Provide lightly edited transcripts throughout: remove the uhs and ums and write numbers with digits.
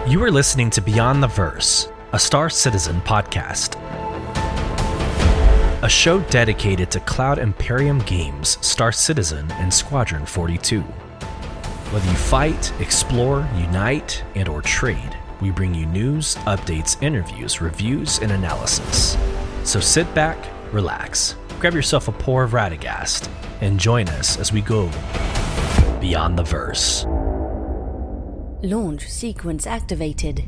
You are listening to Beyond the Verse, a Star Citizen podcast. A show dedicated to Cloud Imperium games, Star Citizen, and Squadron 42. Whether you fight, explore, unite, and or trade, we bring you news, updates, interviews, reviews, and analysis. So sit back, relax, grab yourself a pour of Radegast, and join us as we go Beyond the Verse. Launch sequence activated.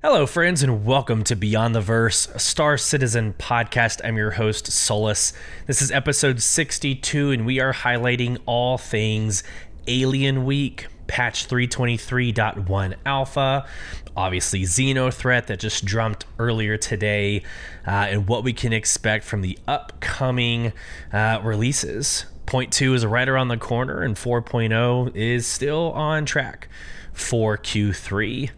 Hello, friends, and welcome to Beyond the Verse, a Star Citizen podcast. I'm your host, Solus. This is episode 62, and we are highlighting all things Alien Week, patch 323.1 alpha, obviously XenoThreat that just dropped earlier today, and what we can expect from the upcoming releases. 0.2 is right around the corner, and 4.0 is still on track for Q3.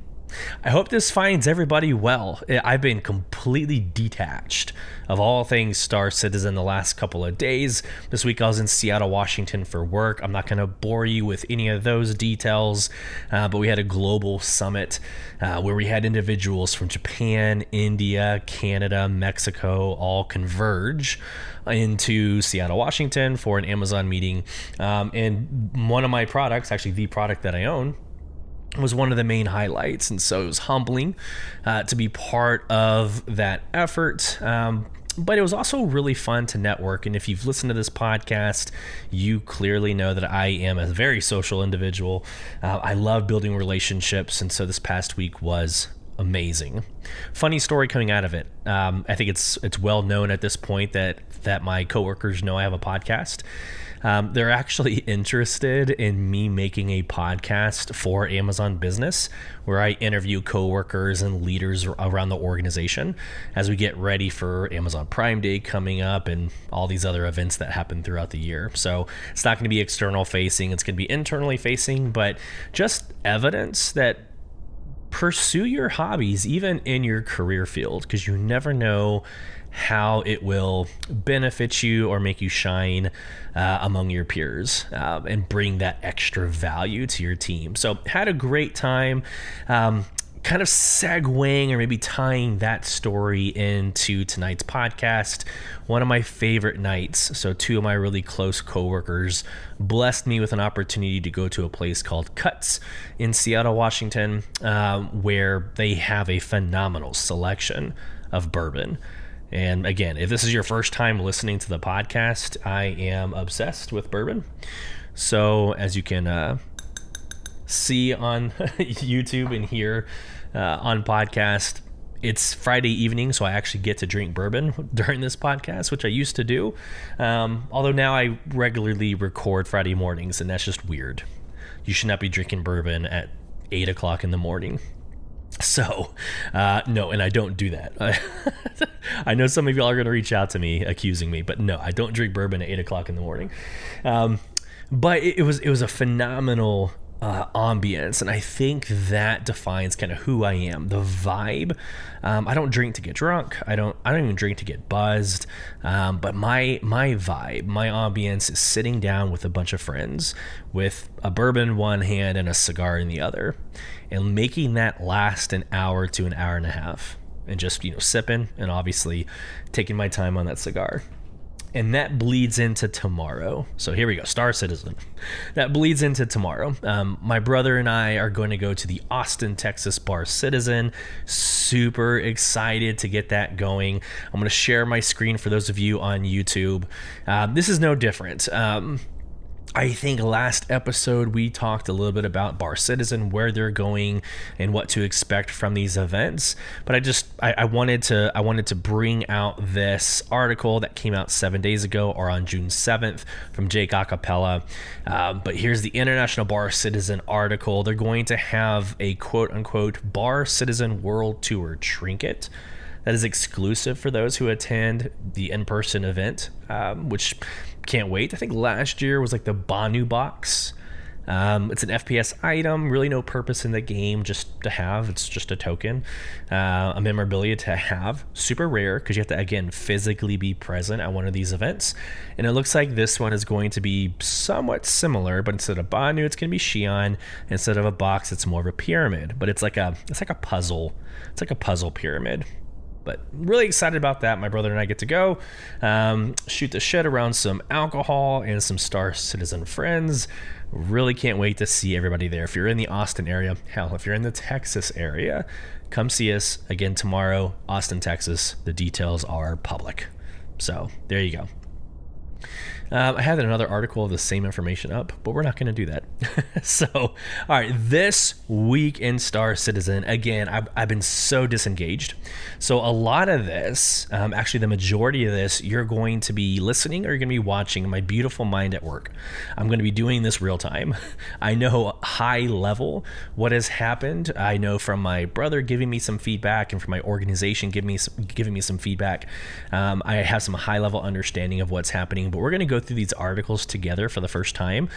I hope this finds everybody well. I've been completely detached of all things Star Citizen the last couple of days. This week I was in Seattle, Washington for work. I'm not going to bore you with any of those details, but we had a global summit where we had individuals from Japan, India, Canada, Mexico all converge into Seattle, Washington for an Amazon meeting. And one of my products, actually the product that I own, was one of the main highlights, and so it was humbling to be part of that effort, but it was also really fun to network. And if you've listened to this podcast, you clearly know that I am a very social individual. I love building relationships, and so this past week was amazing. Funny story coming out of it. I think it's well known at this point that my coworkers know I have a podcast. They're actually interested in me making a podcast for Amazon Business where I interview coworkers and leaders around the organization as we get ready for Amazon Prime Day coming up and all these other events that happen throughout the year. So it's not going to be external facing, it's going to be internally facing, but just evidence that pursue your hobbies even in your career field, because you never know how it will benefit you or make you shine among your peers and bring that extra value to your team. So had a great time kind of segueing or maybe tying that story into tonight's podcast. One of my favorite nights. So two of my really close coworkers blessed me with an opportunity to go to a place called Cuts in Seattle, Washington, where they have a phenomenal selection of bourbon. And again, if this is your first time listening to the podcast, I am obsessed with bourbon. So as you can see on YouTube and hear on podcast, it's Friday evening, so I actually get to drink bourbon during this podcast, which I used to do. Although now I regularly record Friday mornings, and that's just weird. You should not be drinking bourbon at 8 o'clock in the morning. So, no, and I don't do that. I know some of y'all are going to reach out to me accusing me, but no, I don't drink bourbon at 8 o'clock in the morning. But it was a phenomenal ambience, and I think that defines kind of who I am, the vibe. I don't drink to get drunk. I don't even drink to get buzzed. But my vibe, my ambience is sitting down with a bunch of friends with a bourbon in one hand and a cigar in the other, and making that last an hour to an hour and a half, and just sipping and obviously taking my time on that cigar. And that bleeds into tomorrow. So here we go, Star Citizen. That bleeds into tomorrow. My brother and I are going to go to the Austin, Texas Bar Citizen. Super excited to get that going. I'm going to share my screen for those of you on YouTube. This is no different. I think last episode we talked a little bit about Bar Citizen, where they're going and what to expect from these events. But I wanted to bring out this article that came out 7 days ago, or on June 7th, from Jake Acapella. But here's the International Bar Citizen article. They're going to have a quote unquote Bar Citizen World Tour trinket that is exclusive for those who attend the in-person event, which can't wait. I think last year was like the Banu box It's an FPS item, really no purpose in the game, just to have. It's just a token, a memorabilia to have. Super rare because you have to, again, physically be present at one of these events. And it looks like this one is going to be somewhat similar, but instead of Banu, it's going to be Xion. Instead of a box, it's more of a pyramid, but it's like a puzzle. It's like a puzzle pyramid. But really excited about that. My brother and I get to go shoot the shit around some alcohol and some Star Citizen friends. Really can't wait to see everybody there. If you're in the Austin area, hell, if you're in the Texas area, come see us again tomorrow, Austin, Texas. The details are public. So there you go. I had another article of the same information up, but we're not going to do that. So, all right, this week in Star Citizen, again, I've been so disengaged. So a lot of this, actually the majority of this, you're going to be listening or you're going to be watching my beautiful mind at work. I'm going to be doing this real time. I know high level what has happened. I know from my brother giving me some feedback and from my organization giving me some feedback. I have some high level understanding of what's happening, but we're going to go through these articles together for the first time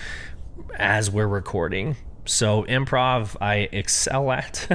as we're recording. So improv, I excel at.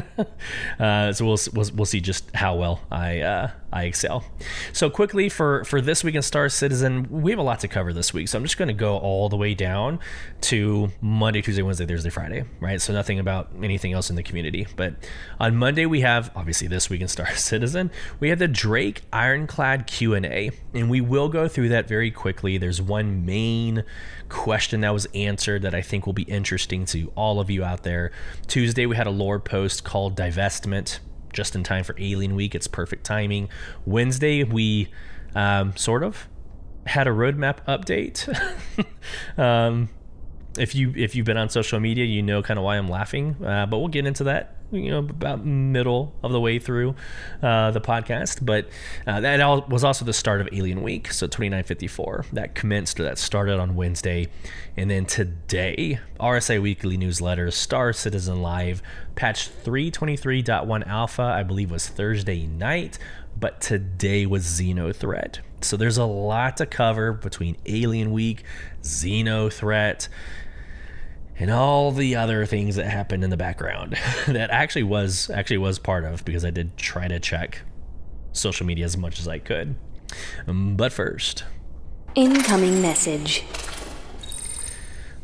So we'll see just how well I excel. So quickly for this week in Star Citizen, we have a lot to cover this week. So I'm just going to go all the way down to Monday, Tuesday, Wednesday, Thursday, Friday, right? So nothing about anything else in the community. But on Monday, we have, obviously this week in Star Citizen, we have the Drake Ironclad Q&A. And we will go through that very quickly. There's one main question that was answered that I think will be interesting to all of you out there. Tuesday, we had a lore post called Divestment, just in time for Alien Week. It's perfect timing. Wednesday, we sort of had a roadmap update. If you've been on social media, you know kind of why I'm laughing, but we'll get into that, about middle of the way through the podcast. But that was also the start of Alien Week, so 2954 that commenced, or that started on Wednesday. And then today, RSA Weekly Newsletter, Star Citizen Live, patch 323.1 alpha, I believe was Thursday night, but today was XenoThreat. So there's a lot to cover between Alien Week, XenoThreat, and all the other things that happened in the background that actually was part of, because I did try to check social media as much as I could. But first, incoming message.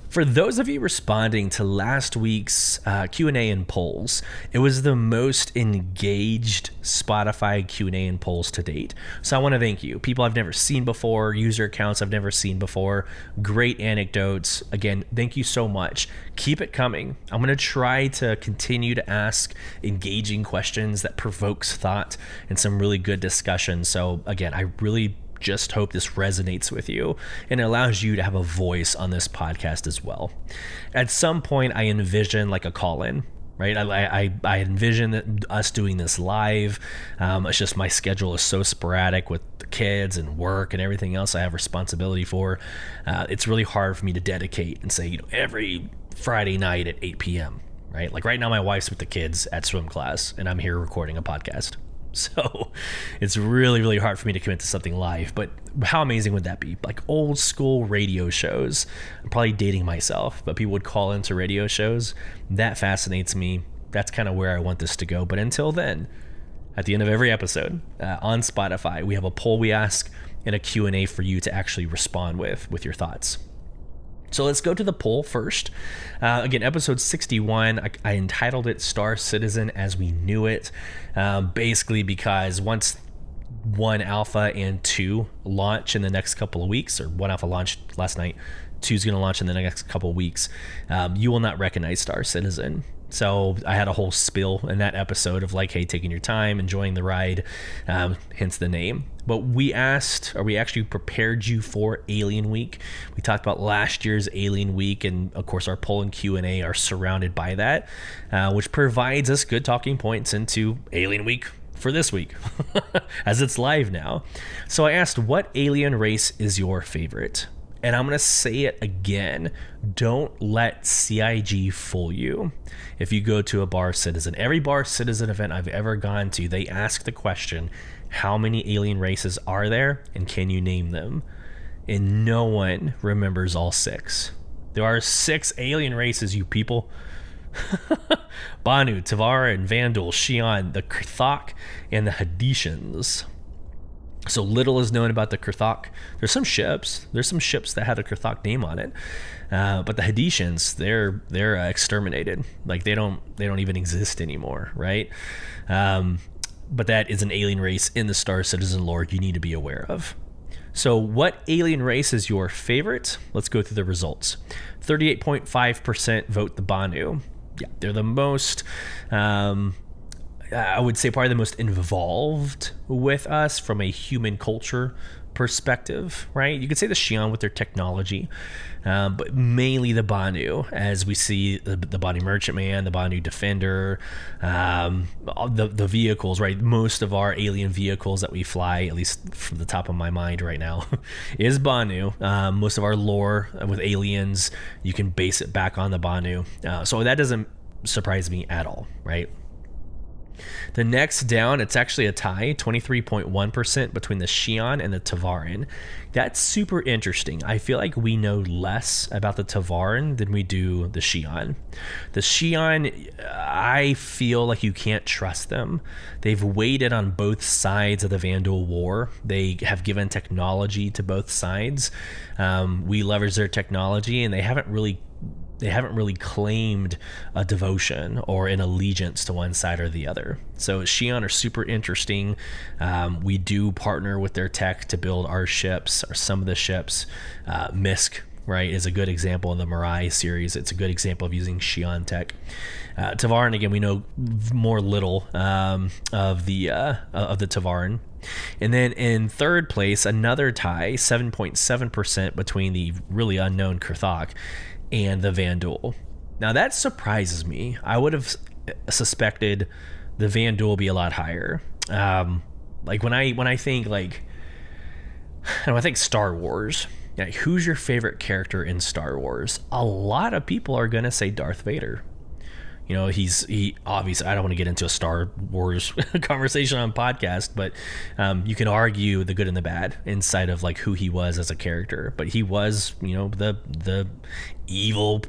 For those of you responding to last week's Q&A and polls, it was the most engaged Spotify Q&A and polls to date. So I want to thank you. People I've never seen before, user accounts I've never seen before, great anecdotes. Again, thank you so much. Keep it coming. I'm going to try to continue to ask engaging questions that provokes thought and some really good discussion. So again, I really just hope this resonates with you and allows you to have a voice on this podcast as well. At some point, I envision like a call-in, right? I envision us doing this live. It's just my schedule is so sporadic with the kids and work and everything else I have responsibility for. It's really hard for me to dedicate and say, every Friday night at 8 p.m., right? Like right now, my wife's with the kids at swim class and I'm here recording a podcast. So it's really, really hard for me to commit to something live, but how amazing would that be? Like old school radio shows. I'm probably dating myself, but people would call into radio shows. That fascinates me. That's kind of where I want this to go. But until then, at the end of every episode on Spotify, we have a poll we ask and a Q&A for you to actually respond with your thoughts. So let's go to the poll first. Again, episode 61, I entitled it Star Citizen as We Knew It, basically because once 1 alpha and 2 launch in the next couple of weeks, or 1 alpha launched last night, 2 is going to launch in the next couple of weeks, you will not recognize Star Citizen. So I had a whole spiel in that episode of like, hey, taking your time, enjoying the ride, hence the name. But we asked, or we actually prepared you for Alien Week. We talked about last year's Alien Week, and of course our poll and Q&A are surrounded by that, which provides us good talking points into Alien Week for this week, as it's live now. So I asked, what alien race is your favorite? And I'm going to say it again. Don't let CIG fool you. If you go to a Bar Citizen, every Bar Citizen event I've ever gone to, they ask the question, how many alien races are there and can you name them? And no one remembers all 6. There are 6 alien races, you people. Banu, Tavaran, Vandal, Xi'an, the Krthok, and the Hadesians. So little is known about the Krthok. There's some ships that had a Krthok name on it, but the Hadesians, they're exterminated. Like they don't even exist anymore, right? But that is an alien race in the Star Citizen lore you need to be aware of. So what alien race is your favorite? Let's go through the results. 38.5% vote the Banu. Yeah, they're the most, I would say probably the most involved with us from a human culture perspective, right? You could say the Xi'an with their technology, but mainly the Banu, as we see the Banu Merchantman, the Banu Defender, the vehicles, right? Most of our alien vehicles that we fly, at least from the top of my mind right now, is Banu. Most of our lore with aliens, you can base it back on the Banu. So that doesn't surprise me at all, right? The next down, it's actually a tie, 23.1% between the Xi'an and the Tavaran. That's super interesting. I feel like we know less about the Tavaran than we do the Xi'an. The Xi'an, I feel like you can't trust them. They've waited on both sides of the Vandal War. They have given technology to both sides. We leverage their technology, and they haven't really claimed a devotion or an allegiance to one side or the other. So Xi'an are super interesting. We do partner with their tech to build our ships, or some of the ships. Misk, right, is a good example in the Mirai series. It's a good example of using Xi'an tech. Tavaran, again, we know little of the Tavaran. And then in third place, another tie, 7.7% between the really unknown Krthok and the Vandal. Now that surprises me. I would have suspected the Vandal will be a lot higher. Like when I think Star Wars, like who's your favorite character in Star Wars? A lot of people are gonna say Darth Vader. You know, he obviously, I don't want to get into a Star Wars conversation on podcast, but you can argue the good and the bad inside of like who he was as a character. But he was, you know, the evil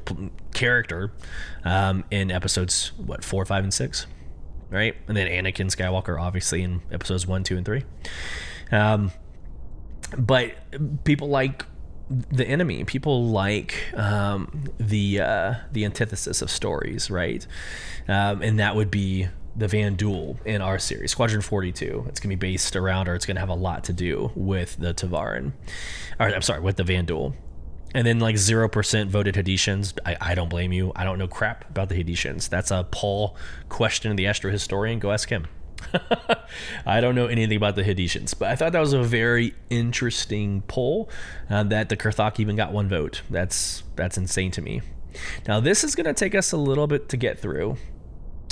character in episodes 4, 5, and 6, right? And then Anakin Skywalker, obviously, in episodes 1, 2, and 3. But people like the enemy, people like the antithesis of stories, right? And that would be the Vandal in our series, Squadron 42. It's gonna be based around, or it's gonna have a lot to do with the Tavaran, or I'm sorry, with the Vandal. And then like 0% voted Hadesians. I don't blame you. I don't know crap about the Hadesians. That's a Paul question of the Astro Historian. Go ask him. I don't know anything about the Hadesians, but I thought that was a very interesting poll, that the Krthok even got 1 vote. That's insane to me. Now this is going to take us a little bit to get through.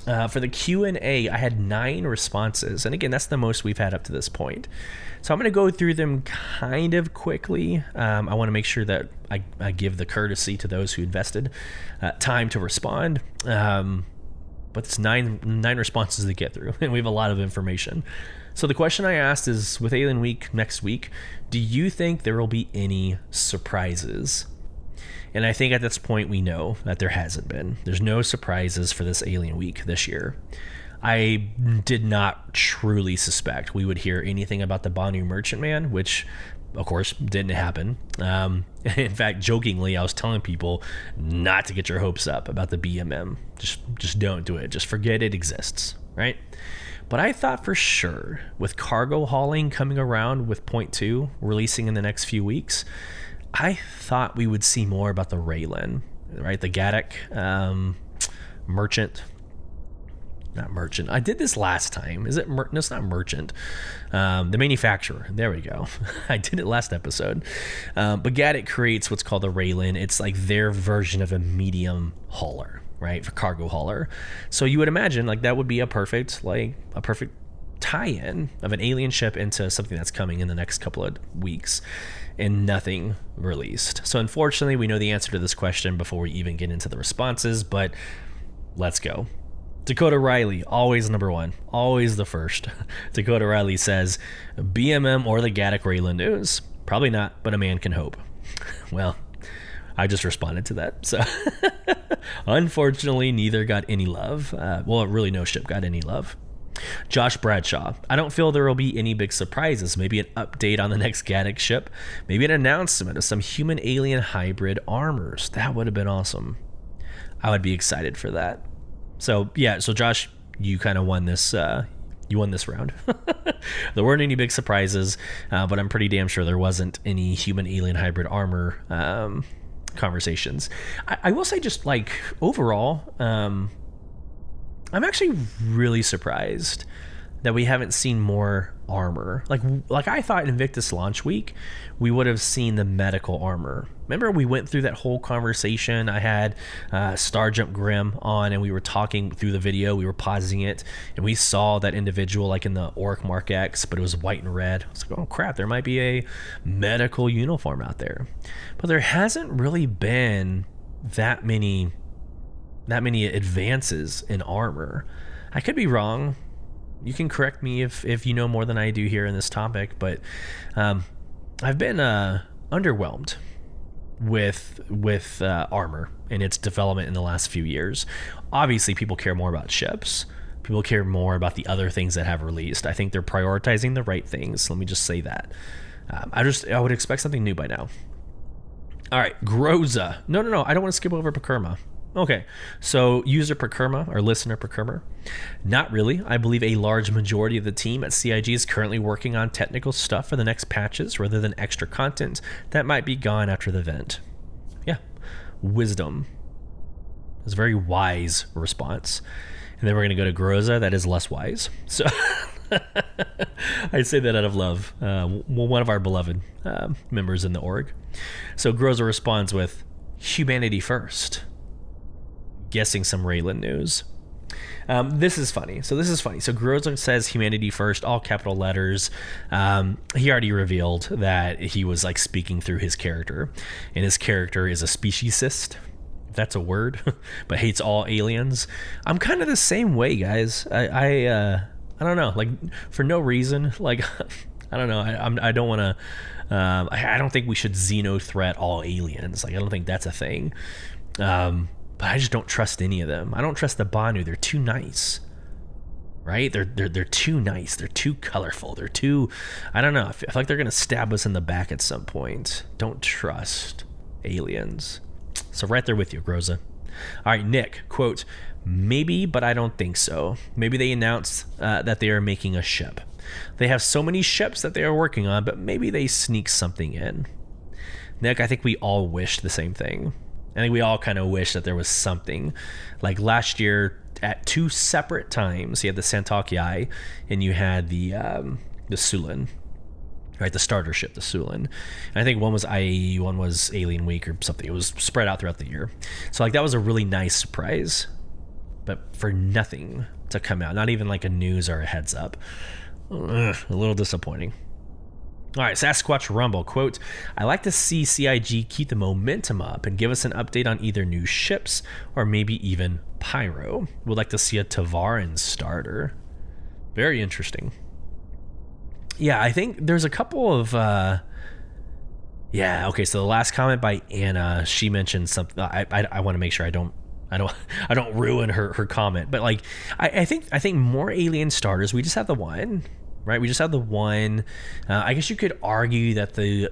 For the Q&A, I had 9 responses, and again, that's the most we've had up to this point. So I'm going to go through them kind of quickly. I want to make sure that I give the courtesy to those who invested time to respond. But it's nine responses to get through, and we have a lot of information. So the question I asked is, with Alien Week next week, do you think there will be any surprises? And I think at this point we know that there hasn't been. There's no surprises for this Alien Week this year. I did not truly suspect we would hear anything about the Banu Merchantman, which of course didn't happen. In fact, jokingly, I was telling people not to get your hopes up about the BMM. Just don't do it. Just forget it exists, right? But I thought for sure, with cargo hauling coming around with Point 2 releasing in the next few weeks, I thought we would see more about the Raylan, right? The Gaddock merchant. Not merchant. I did this last time. Is it? No, it's not merchant. The manufacturer. There we go. I did it last episode. But Gaddock creates what's called a Raylan. It's like their version of a medium hauler, right? For cargo hauler. So you would imagine like that would be a perfect tie-in of an alien ship into something that's coming in the next couple of weeks, and nothing released. So unfortunately, we know the answer to this question before we even get into the responses, but let's go. Dakota Riley, always number 1, always the first. Dakota Riley says, BMM or the Gaddock Raylan news? Probably not, but a man can hope. Well, I just responded to that. So unfortunately, neither got any love. Well, really no ship got any love. Josh Bradshaw, I don't feel there will be any big surprises. Maybe an update on the next Gaddock ship. Maybe an announcement of some human-alien hybrid armors. That would have been awesome. I would be excited for that. So, yeah. So, Josh, you kind of won this. You won this round. There weren't any big surprises, but I'm pretty damn sure there wasn't any human-alien hybrid armor conversations. I will say just, like, overall... I'm actually really surprised that we haven't seen more armor. Like I thought Invictus launch week, we would have seen the medical armor. Remember we went through that whole conversation. I had Starjump Grim on and we were talking through the video. We were pausing it and we saw that individual like in the Orc Mark X, but it was white and red. I was like, oh crap, there might be a medical uniform out there. But there hasn't really been that many advances in armor. I could be wrong. You can correct me if you know more than I do here in this topic, but I've been underwhelmed with armor and its development in the last few years. Obviously, people care more about ships. People care more about the other things that have released. I think they're prioritizing the right things. Let me just say that. I would expect something new by now. All right, Groza. No. I don't want to skip over Pakurma. Okay, so user Procurma or listener Procurma, not really. I believe a large majority of the team at CIG is currently working on technical stuff for the next patches rather than extra content that might be gone after the event. Yeah, wisdom. It's a very wise response. And then we're going to go to Groza, that is less wise. So I say that out of love. One of our beloved members in the org. So Groza responds with, humanity first. Guessing some Raylan news. This is funny. So Groza says humanity first, all capital letters. He already revealed that he was like speaking through his character, and his character is a speciesist, if that's a word, but hates all aliens. I'm kind of the same way, guys. I don't know, like for no reason. Like I don't know. I don't want to. I don't think we should XenoThreat all aliens. Like I don't think that's a thing. But I just don't trust any of them. I don't trust the Banu. They're too nice, right? They're too nice. They're too colorful. They're too, I don't know. I feel like they're gonna stab us in the back at some point. Don't trust aliens. So right there with you, Groza. All right, Nick, quote, maybe, but I don't think so. Maybe they announced that they are making a ship. They have so many ships that they are working on, but maybe they sneak something in. Nick, I think we all wish the same thing. I think we all kind of wish that there was something. Like last year, at two separate times, you had the Santalki and you had the Sulan, right? The starter ship, the Sulan. And I think one was IAE, one was Alien Week or something. It was spread out throughout the year. So like that was a really nice surprise, but for nothing to come out, not even like a news or a heads up. A little disappointing. All right, Sasquatch Rumble, quote, I like to see CIG keep the momentum up and give us an update on either new ships or maybe even Pyro. Would like to see a Tavaran starter. Very interesting. Yeah, I think there's a couple of... Yeah, okay, so the last comment by Anna, she mentioned something... I want to make sure I don't ruin her comment, but like I think more alien starters. We just have the one, right? We just have the one. I guess you could argue that the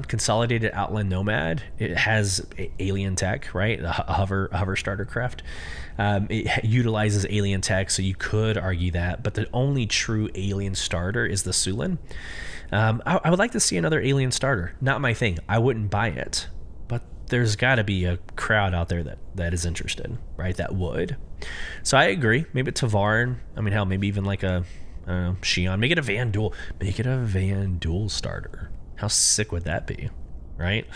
consolidated Outland Nomad, it has alien tech, right? A hover starter craft. It utilizes alien tech, so you could argue that. But the only true alien starter is the Sulan. I would like to see another alien starter. Not my thing. I wouldn't buy it. There's got to be a crowd out there that is interested, right? That would. So I agree. Maybe a Tavaran. I mean, hell, maybe even like a, I don't know, Xion. Make it a Van Duel. Make it a Van Duel starter. How sick would that be, right?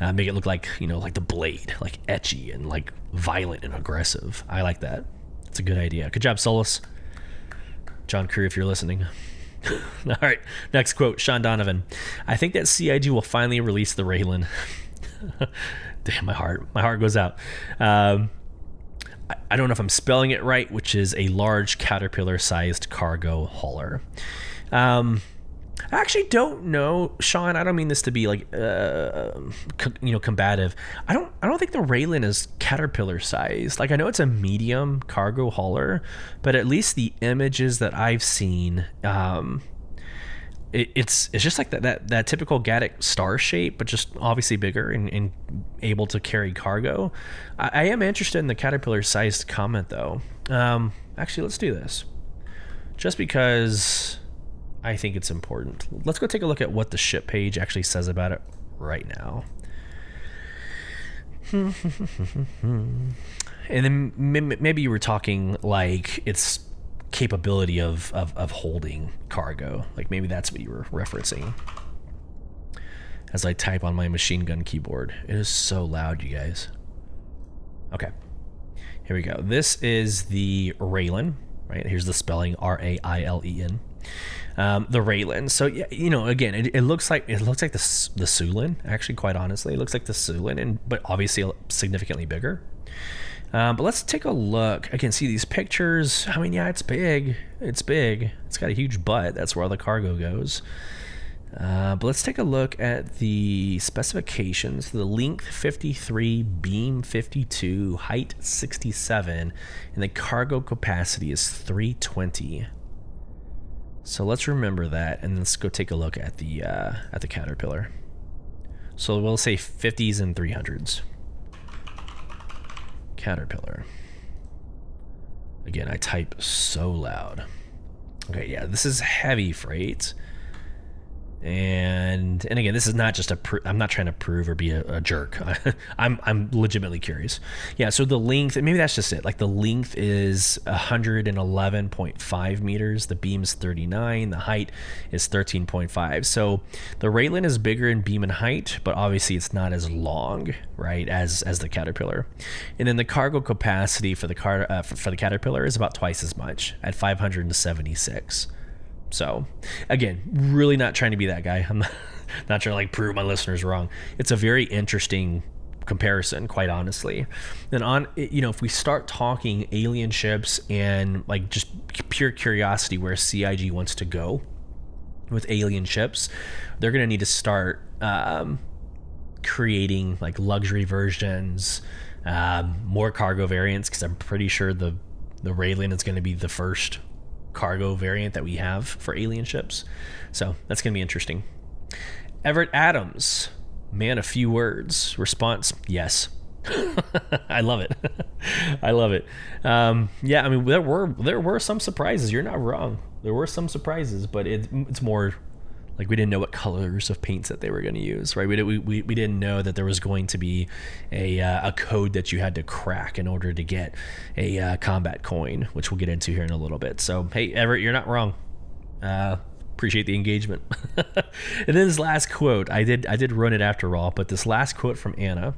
Make it look like, like the Blade, like etchy and like violent and aggressive. I like that. It's a good idea. Good job, Solus. John Crew, if you're listening. All right. Next quote, Sean Donovan. I think that CIG will finally release the Raylan. Damn, my heart goes out. I don't know if I'm spelling it right, which is a large caterpillar-sized cargo hauler. I actually don't know, Sean. I don't mean this to be like, combative. I don't think the Raylan is caterpillar size. Like, I know it's a medium cargo hauler, but at least the images that I've seen, it's just like that typical Gaddick star shape, but just obviously bigger and able to carry cargo. I am interested in the caterpillar sized comment though. Actually, let's do this, just because I think it's important. Let's go take a look at what the ship page actually says about it right now. And then maybe you were talking like its capability of holding cargo. Like maybe that's what you were referencing. As I type on my machine gun keyboard. It is so loud, you guys. Okay. Here we go. This is the Raylan, right? Here's the spelling, R-A-I-L-E-N. The Raylan. So yeah, again, it looks like the Sulin. Actually, quite honestly, it looks like the Sulin, but obviously significantly bigger. But let's take a look. I can see these pictures. I mean, yeah, it's big. It's big. It's got a huge butt. That's where all the cargo goes. But let's take a look at the specifications. The length 53, beam 52, height 67, and the cargo capacity is 320. So let's remember that, and let's go take a look at the Caterpillar. So we'll say 50s and 300s. Caterpillar. Again, I type so loud. Okay, yeah, this is heavy freight. And again, this is not just I'm not trying to prove or be a jerk. I'm legitimately curious. Yeah, so the length, maybe that's just it. Like the length is 111.5 meters. The beam's 39. The height is 13.5. So the Raylan is bigger in beam and height, but obviously it's not as long, right, as the Caterpillar. And then the cargo capacity for the Caterpillar is about twice as much at 576. So again, really not trying to be that guy. I'm not trying to like prove my listeners wrong. It's a very interesting comparison, quite honestly. And if we start talking alien ships and like just pure curiosity where CIG wants to go with alien ships, they're going to need to start creating like luxury versions, more cargo variants, because I'm pretty sure the Raylan is going to be the first cargo variant that we have for alien ships. So that's going to be interesting. Everett Adams, man, a few words. Response, yes. I love it. I love it. Yeah, I mean, there were some surprises. You're not wrong. There were some surprises, but it's more like we didn't know what colors of paints that they were going to use, right? We didn't know that there was going to be a code that you had to crack in order to get a combat coin, which we'll get into here in a little bit. So, hey, Everett, you're not wrong. Appreciate the engagement. And then this last quote, I did run it after all, but this last quote from Anna.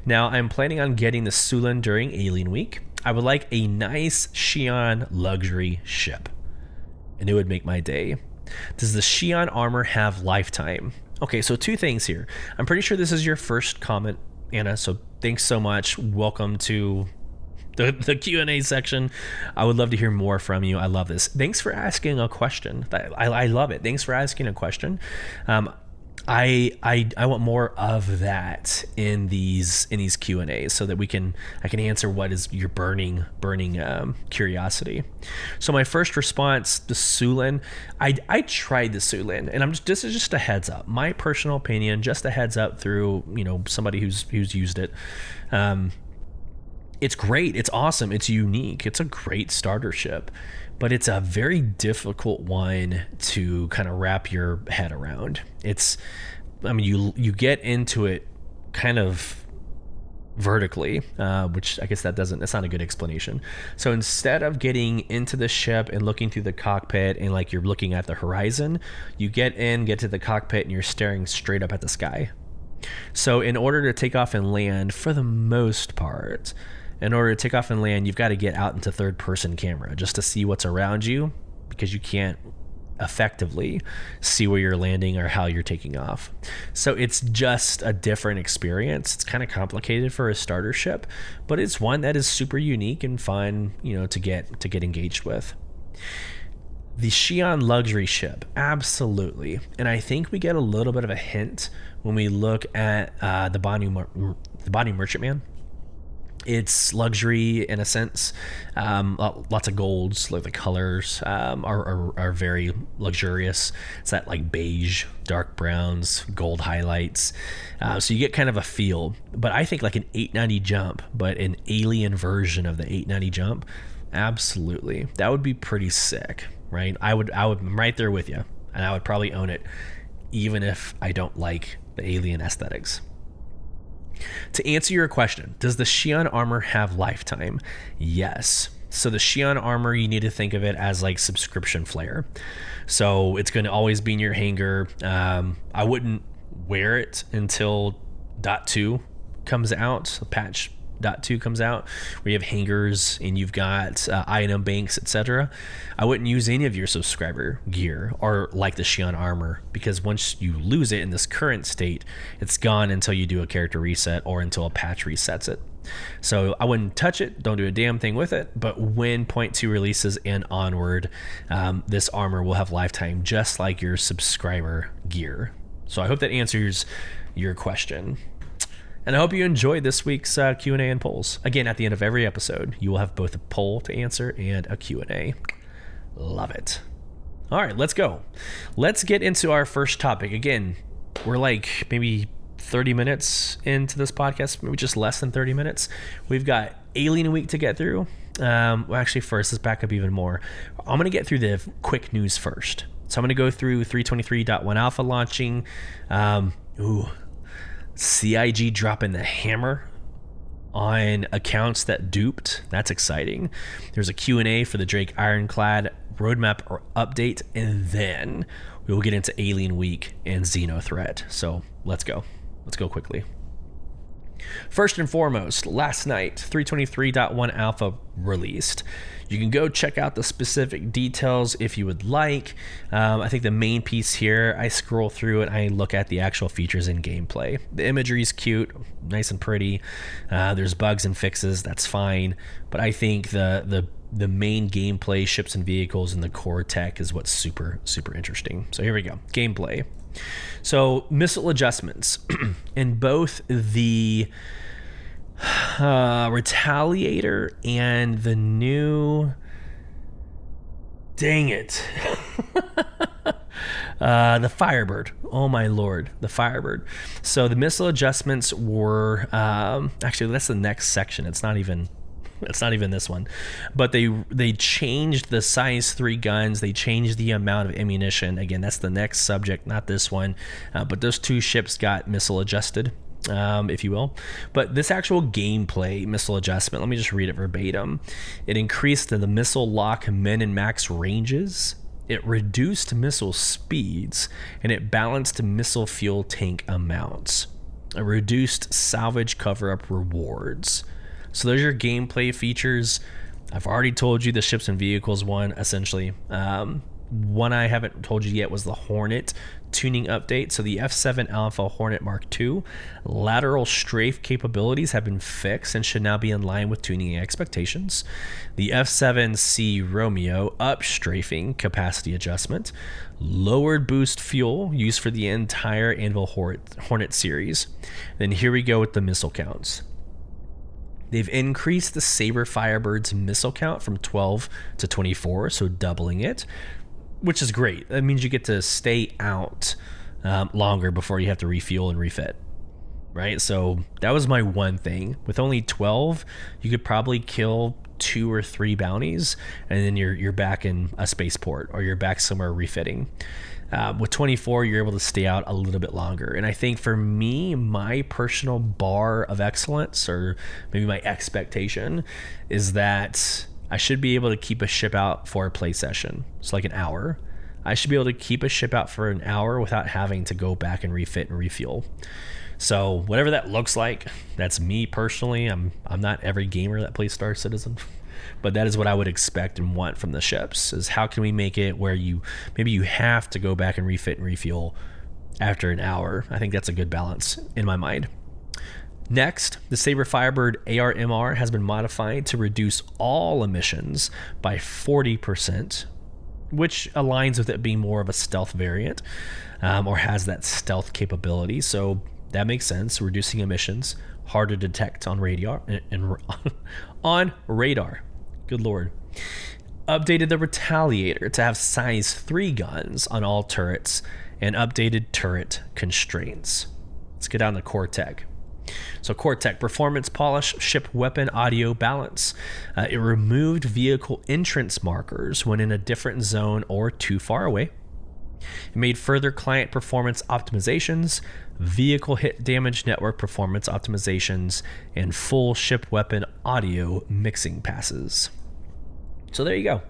Now, I'm planning on getting the Sulin during Alien Week. I would like a nice Xi'an luxury ship, and it would make my day. Does the Xi'an armor have lifetime? Okay, so two things here. I'm pretty sure this is your first comment, Anna, so thanks so much. Welcome to the Q&A section. I would love to hear more from you. I love this. Thanks for asking a question. I love it. Thanks for asking a question. I want more of that in these Q&As so that I can answer what is your burning curiosity. So my first response, the Sulin, I tried the Sulin, and this is just a heads up. My personal opinion, just a heads up through somebody who's used it. It's great. It's awesome. It's unique. It's a great starter ship, but it's a very difficult one to kind of wrap your head around. You get into it kind of vertically, which I guess that's not a good explanation. So instead of getting into the ship and looking through the cockpit and like you're looking at the horizon, you get to the cockpit and you're staring straight up at the sky. So in order to take off and land, for the most part, you've got to get out into third person camera just to see what's around you, because you can't effectively see where you're landing or how you're taking off. So it's just a different experience. It's kind of complicated for a starter ship, but it's one that is super unique and fun, to get engaged with. The Xi'an luxury ship, absolutely. And I think we get a little bit of a hint when we look at the Banu Merchantman. It's luxury in a sense. Lots of golds, like the colors are very luxurious. It's that like beige, dark browns, gold highlights. So you get kind of a feel. But I think like an 890 jump, but an alien version of the 890 jump, absolutely. That would be pretty sick, right? I'm right there with you, and I would probably own it, even if I don't like the alien aesthetics. To answer your question, does the Xi'an armor have lifetime? Yes. So the Xi'an armor, you need to think of it as like subscription flare. So it's going to always be in your hangar. I wouldn't wear it until .2 comes out, patch .2 comes out, where you have hangars and you've got item banks, etc. I wouldn't use any of your subscriber gear or like the Xi'an armor, because once you lose it in this current state, it's gone until you do a character reset or until a patch resets it. So I wouldn't touch it, don't do a damn thing with it. But when 0.2 releases and onward, this armor will have lifetime just like your subscriber gear. So I hope that answers your question. And I hope you enjoyed this week's Q&A and polls. Again, at the end of every episode, you will have both a poll to answer and a Q&A. Love it. All right, let's go. Let's get into our first topic. Again, we're like maybe 30 minutes into this podcast, maybe just less than 30 minutes. We've got Alien Week to get through. Well, actually, first, let's back up even more. I'm going to get through the quick news first. So I'm going to go through 323.1 alpha launching. CIG dropping the hammer on accounts that duped. That's exciting. There's a Q&A for the Drake Ironclad roadmap or update, and then we will get into Alien Week and XenoThreat. So let's go quickly. First and foremost, last night 323.1 alpha released. You can go check out the specific details if you would like. I think the main piece here, I scroll through and I look at the actual features in gameplay. The imagery is cute, nice and pretty. There's bugs and fixes, that's fine. But I think the main gameplay, ships and vehicles, and the core tech is what's super, super interesting. So here we go, gameplay. So missile adjustments in both the Retaliator and the new, dang it, the Firebird. Oh my lord, the Firebird. So the missile adjustments were actually, that's the next section. It's not even this one, but they changed the size 3 guns. They changed the amount of ammunition. Again, that's the next subject, not this one. But those 2 ships got missile adjusted, if you will. But this actual gameplay missile adjustment, let me just read it verbatim. It increased the missile lock min and max ranges. It reduced missile speeds, and it balanced missile fuel tank amounts. It reduced salvage cover-up rewards. So there's your gameplay features. I've already told you the ships and vehicles one, essentially. One I haven't told you yet was the Hornet tuning update. So the F7 Alpha Hornet Mark II lateral strafe capabilities have been fixed and should now be in line with tuning expectations. The F7C Romeo up strafing capacity adjustment, lowered boost fuel used for the entire Anvil Hornet series. Then here we go with the missile counts. They've increased the Saber Firebird's missile count from 12 to 24, so doubling it, which is great. That means you get to stay out longer before you have to refuel and refit, right? So that was my one thing. With only 12, you could probably kill 2 or 3 bounties, and then you're back in a spaceport or you're back somewhere refitting. With 24, you're able to stay out a little bit longer. And I think for me, my personal bar of excellence, or maybe my expectation, is that I should be able to keep a ship out for a play session. So like an hour. I should be able to keep a ship out for an hour without having to go back and refit and refuel. So whatever that looks like, that's me personally. I'm not every gamer that plays Star Citizen. But that is what I would expect and want from the ships, is how can we make it where you have to go back and refit and refuel after an hour. I think that's a good balance in my mind. Next, the Saber Firebird ARMR has been modified to reduce all emissions by 40%. which aligns with it being more of a stealth variant, or has that stealth capability. So that makes sense. Reducing emissions, hard to detect on radar and on radar. Good Lord. Updated the Retaliator to have size 3 guns on all turrets and updated turret constraints. Let's get down to core tech. So core tech, performance polish, ship weapon audio balance. It removed vehicle entrance markers when in a different zone or too far away. It made further client performance optimizations, vehicle hit damage network performance optimizations, and full ship weapon audio mixing passes. So there you go.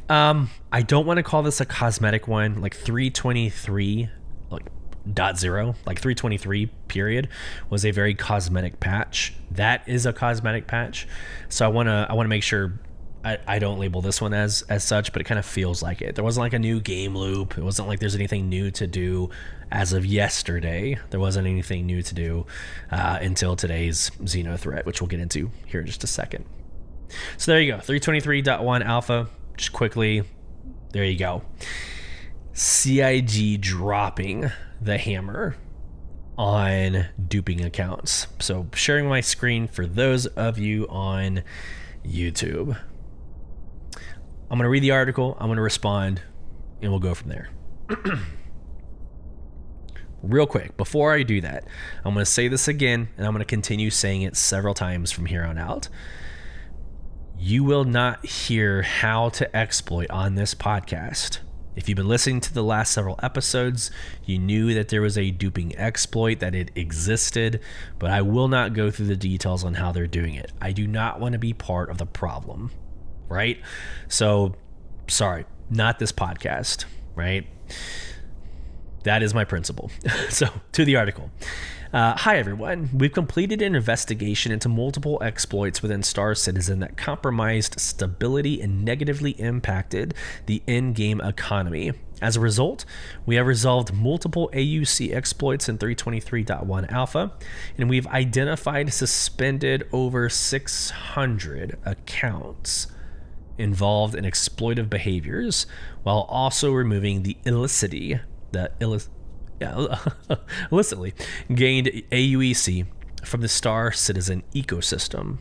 I don't want to call this a cosmetic one. Like 323, like .0, like 323 period was a very cosmetic patch. That is a cosmetic patch. So I want to make sure I don't label this one as such, but it kind of feels like it. There wasn't like a new game loop. It wasn't like there's anything new to do as of yesterday. There wasn't anything new to do until today's XenoThreat, which we'll get into here in just a second. So there you go, 323.1 alpha. Just quickly, there you go. CIG dropping the hammer on duping accounts. So sharing my screen for those of you on YouTube. I'm going to read the article, I'm going to respond, and we'll go from there. Real quick, before I do that, I'm going to say this again, and I'm going to continue saying it several times from here on out. You will not hear how to exploit on this podcast. If you've been listening to the last several episodes, you knew that there was a duping exploit, that it existed, but I will not go through the details on how they're doing it. I do not want to be part of the problem, right? So, sorry, not this podcast, right? That is my principle. So, to the article. Hi everyone, we've completed an investigation into multiple exploits within Star Citizen that compromised stability and negatively impacted the in-game economy. As a result, we have resolved multiple AUC exploits in 323.1 alpha, and we've identified suspended over 600 accounts involved in exploitive behaviors, while also removing the illicitly gained AUEC from the Star Citizen ecosystem.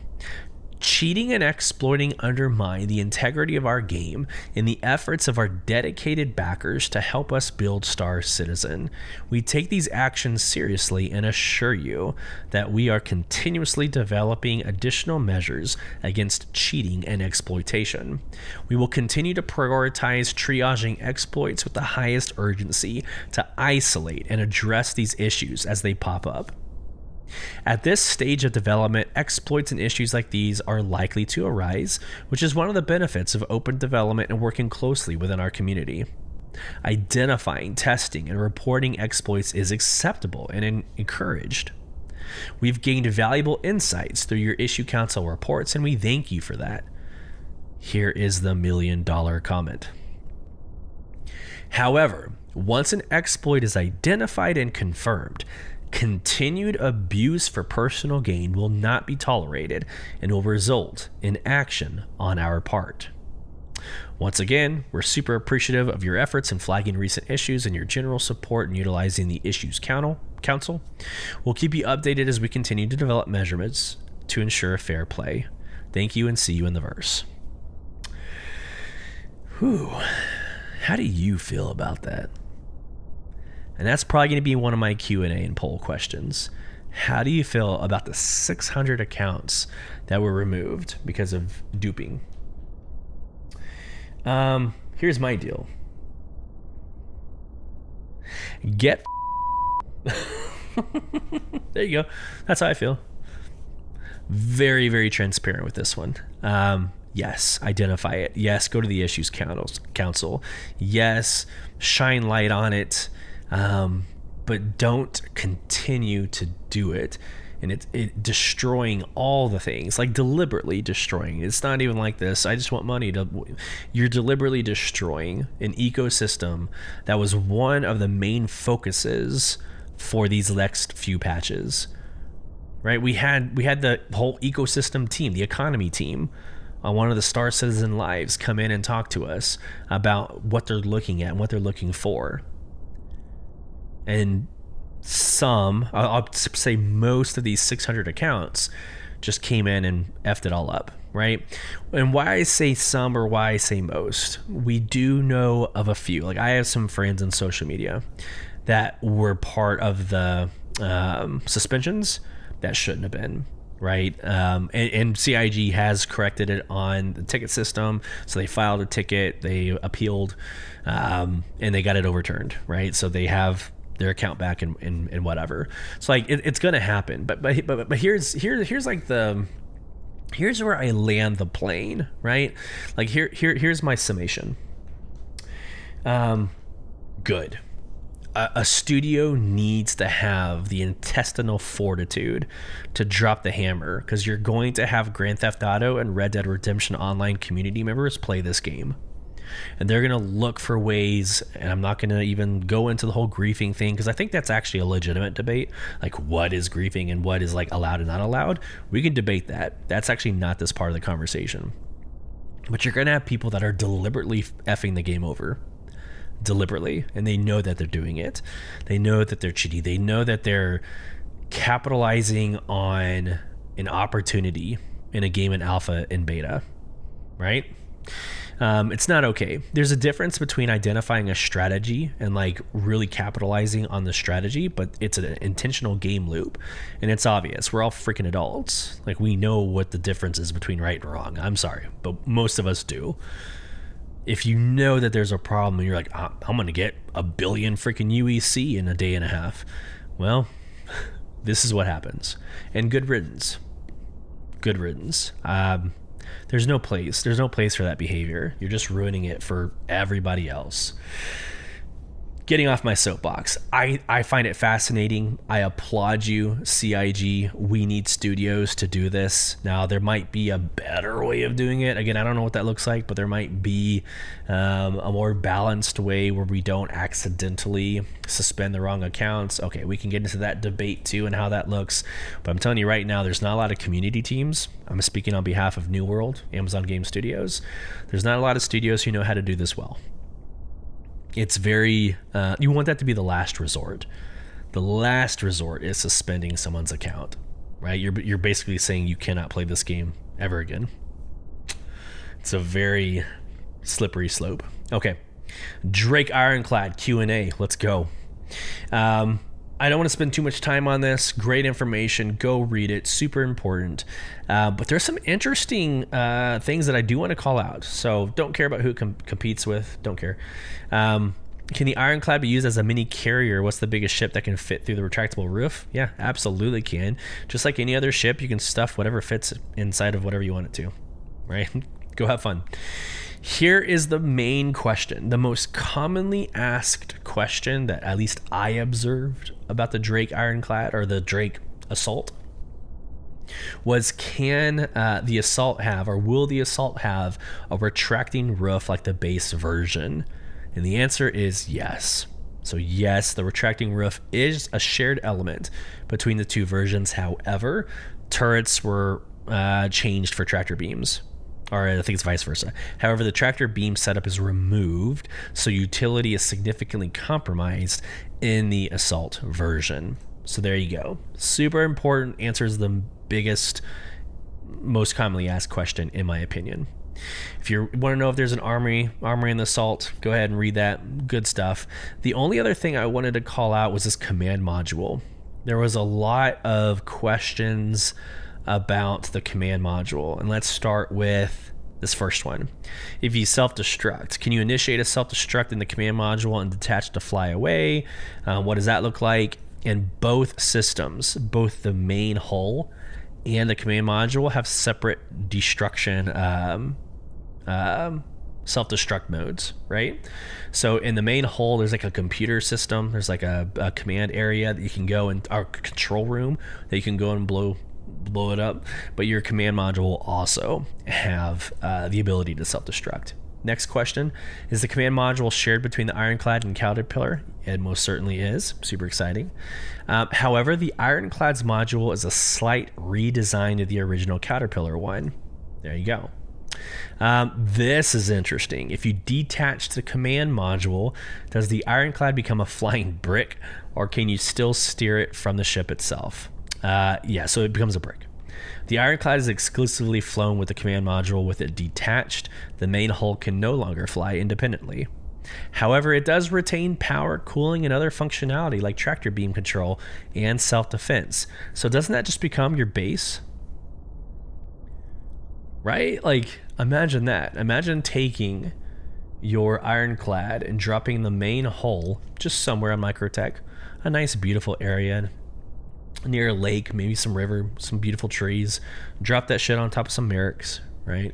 Cheating and exploiting undermine the integrity of our game and the efforts of our dedicated backers to help us build Star Citizen. We take these actions seriously and assure you that we are continuously developing additional measures against cheating and exploitation. We will continue to prioritize triaging exploits with the highest urgency to isolate and address these issues as they pop up. At this stage of development, exploits and issues like these are likely to arise, which is one of the benefits of open development and working closely within our community. Identifying, testing, and reporting exploits is acceptable and encouraged. We've gained valuable insights through your issue council reports, and we thank you for that. Here is the $1 million comment. However, once an exploit is identified and confirmed, continued abuse for personal gain will not be tolerated and will result in action on our part. Once again, we're super appreciative of your efforts in flagging recent issues and your general support in utilizing the Issues Council. We'll keep you updated as we continue to develop measurements to ensure fair play. Thank you and see you in the verse. Whew. How do you feel about that? And that's probably going to be one of my Q&A and poll questions. How do you feel about the 600 accounts that were removed because of duping? Here's my deal. Get there you go. That's how I feel. Very, very transparent with this one. Yes, identify it. Yes, go to the Issues Council. Yes, shine light on it. But don't continue to do it, and it destroying all the things, like deliberately destroying. It's not even like this, I just want money to. You're deliberately destroying an ecosystem that was one of the main focuses for these next few patches, right? We had the whole ecosystem team, the economy team, on one of the Star Citizen lives come in and talk to us about what they're looking at and what they're looking for. And I'll say most of these 600 accounts just came in and effed it all up, right? And why I say some or why I say most, we do know of a few. Like, I have some friends in social media that were part of the suspensions that shouldn't have been, right? And CIG has corrected it on the ticket system. So they filed a ticket, they appealed, and they got it overturned, right? So they have their account back and whatever. So like it's gonna happen. But here's where I land the plane, right? Like here's my summation. Good. A studio needs to have the intestinal fortitude to drop the hammer, because you're going to have Grand Theft Auto and Red Dead Redemption Online community members play this game. And they're going to look for ways, and I'm not going to even go into the whole griefing thing, because I think that's actually a legitimate debate. Like, what is griefing and what is like allowed and not allowed? We can debate that. That's actually not this part of the conversation. But you're going to have people that are deliberately effing the game over. Deliberately. And they know that they're doing it. They know that they're cheating. They know that they're capitalizing on an opportunity in a game in alpha and beta, right? It's not okay. There's a difference between identifying a strategy and like really capitalizing on the strategy, but it's an intentional game loop, and it's obvious. We're all freaking adults. Like, we know what the difference is between right and wrong. I'm sorry, but most of us do. If you know that there's a problem and you're like, I'm going to get 1 billion freaking UEC in a day and a half, well, this is what happens. And good riddance. Good riddance. There's no place for that behavior. You're just ruining it for everybody else. Getting off my soapbox, I find it fascinating. I applaud you, CIG. We need studios to do this. Now, there might be a better way of doing it. Again, I don't know what that looks like, but there might be a more balanced way where we don't accidentally suspend the wrong accounts. Okay, we can get into that debate too and how that looks. But I'm telling you right now, there's not a lot of community teams. I'm speaking on behalf of New World, Amazon Game Studios. There's not a lot of studios who know how to do this well. It's very, you want that to be the last resort. The last resort is suspending someone's account, right? You're basically saying you cannot play this game ever again. It's a very slippery slope. Okay. Drake Ironclad Q&A. Let's go. I don't want to spend too much time on this. Great information. Go read it. Super important. But there's some interesting things that I do want to call out. So don't care about who it competes with. Don't care. Can the Ironclad be used as a mini carrier? What's the biggest ship that can fit through the retractable roof? Yeah, absolutely can. Just like any other ship, you can stuff whatever fits inside of whatever you want it to. Right? Go have fun. Here is the main question, the most commonly asked question that at least I observed about the Drake Ironclad or the Drake Assault was, can the Assault have, or will the Assault have, a retracting roof like the base version? And the answer is yes. So yes, the retracting roof is a shared element between the two versions. However, turrets were changed for tractor beams. Or I think it's vice versa. However, the tractor beam setup is removed, so utility is significantly compromised in the Assault version. So there you go. Super important, answers the biggest, most commonly asked question, in my opinion. If you want to know if there's an armory in the Assault, go ahead and read that. Good stuff. The only other thing I wanted to call out was this command module. There was a lot of questions about the command module, and let's start with this first one. If you self-destruct, can you initiate a self-destruct in the command module and detach to fly away? What does that look like? And both systems, both the main hull and the command module, have separate destruction self-destruct modes, right? So in the main hull, there's like a computer system, there's like a command area that you can go in, or control room that you can go and blow it up, but your command module will also have the ability to self-destruct. Next question, is the command module shared between the Ironclad and Caterpillar? It most certainly is. Super exciting. However, the Ironclad's module is a slight redesign of the original Caterpillar one. There you go. This is interesting. If you detach the command module, does the Ironclad become a flying brick, or can you still steer it from the ship itself? Yeah, so it becomes a brick. The Ironclad is exclusively flown with the command module. With it detached, the main hull can no longer fly independently. However, it does retain power, cooling, and other functionality like tractor beam control and self-defense. So doesn't that just become your base? Right? Like, imagine that. Imagine taking your Ironclad and dropping the main hull just somewhere on Microtech, a nice, beautiful area near a lake, maybe some river, some beautiful trees. Drop that shit on top of some Merrick's, right?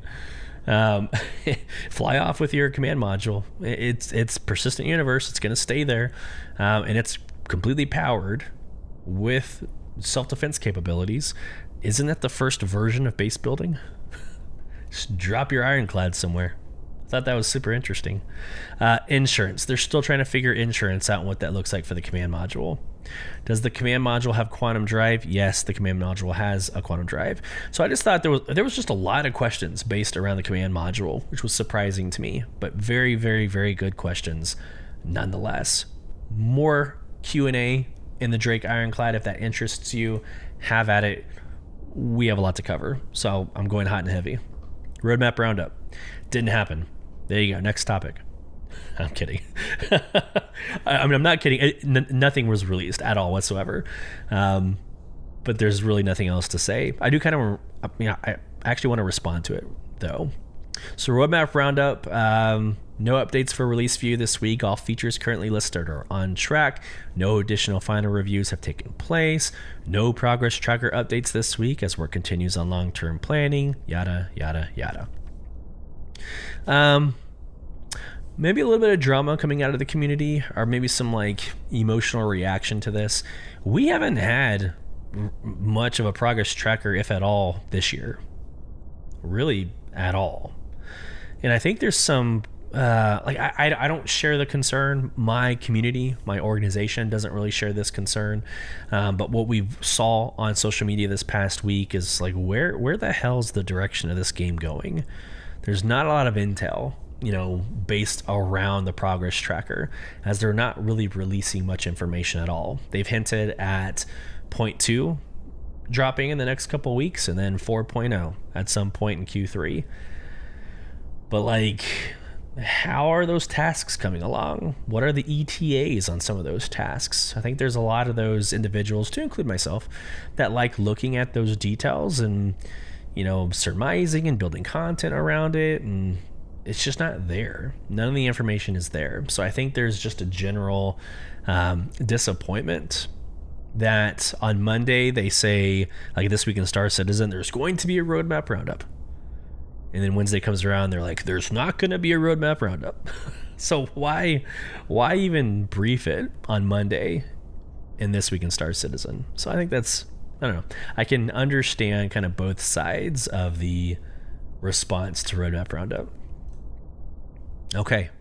Fly off with your command module. It's persistent universe. It's going to stay there, and it's completely powered with self-defense capabilities. Isn't that the first version of base building? Just drop your Ironclad somewhere. I thought that was super interesting. Insurance. They're still trying to figure insurance out and what that looks like for the command module. Does the command module have quantum drive? Yes, the command module has a quantum drive. So I just thought there was just a lot of questions based around the command module, which was surprising to me, but very, very, very good questions nonetheless. More Q&A in the Drake Ironclad. If that interests you, have at it. We have a lot to cover, so I'm going hot and heavy. Roadmap roundup. Didn't happen. There you go. Next topic. I'm kidding. I mean, I'm not kidding. Nothing was released at all whatsoever. But there's really nothing else to say. I do kind of, I actually want to respond to it though. So roadmap roundup, no updates for release view this week. All features currently listed are on track. No additional final reviews have taken place. No progress tracker updates this week as work continues on long-term planning, yada, yada, yada. Maybe a little bit of drama coming out of the community, or maybe some like emotional reaction to this. We haven't had much of a progress tracker, if at all, this year. Really at all. And I think there's some I don't share the concern. My community, my organization doesn't really share this concern. But what we saw on social media this past week is like, where the hell's the direction of this game going? There's not a lot of intel, based around the progress tracker, as they're not really releasing much information at all. They've hinted at 0.2 dropping in the next couple of weeks, and then 4.0 at some point in Q3. But like, how are those tasks coming along? What are the ETAs on some of those tasks? I think there's a lot of those individuals, to include myself, that like looking at those details and, surmising and building content around it, and it's just not there. None of the information is there. So I think there's just a general disappointment that on Monday they say, like this week in Star Citizen, there's going to be a roadmap roundup. And then Wednesday comes around, they're like, there's not going to be a roadmap roundup. So why even brief it on Monday in this week in Star Citizen? So I think that's, I don't know. I can understand kind of both sides of the response to roadmap roundup. Okay,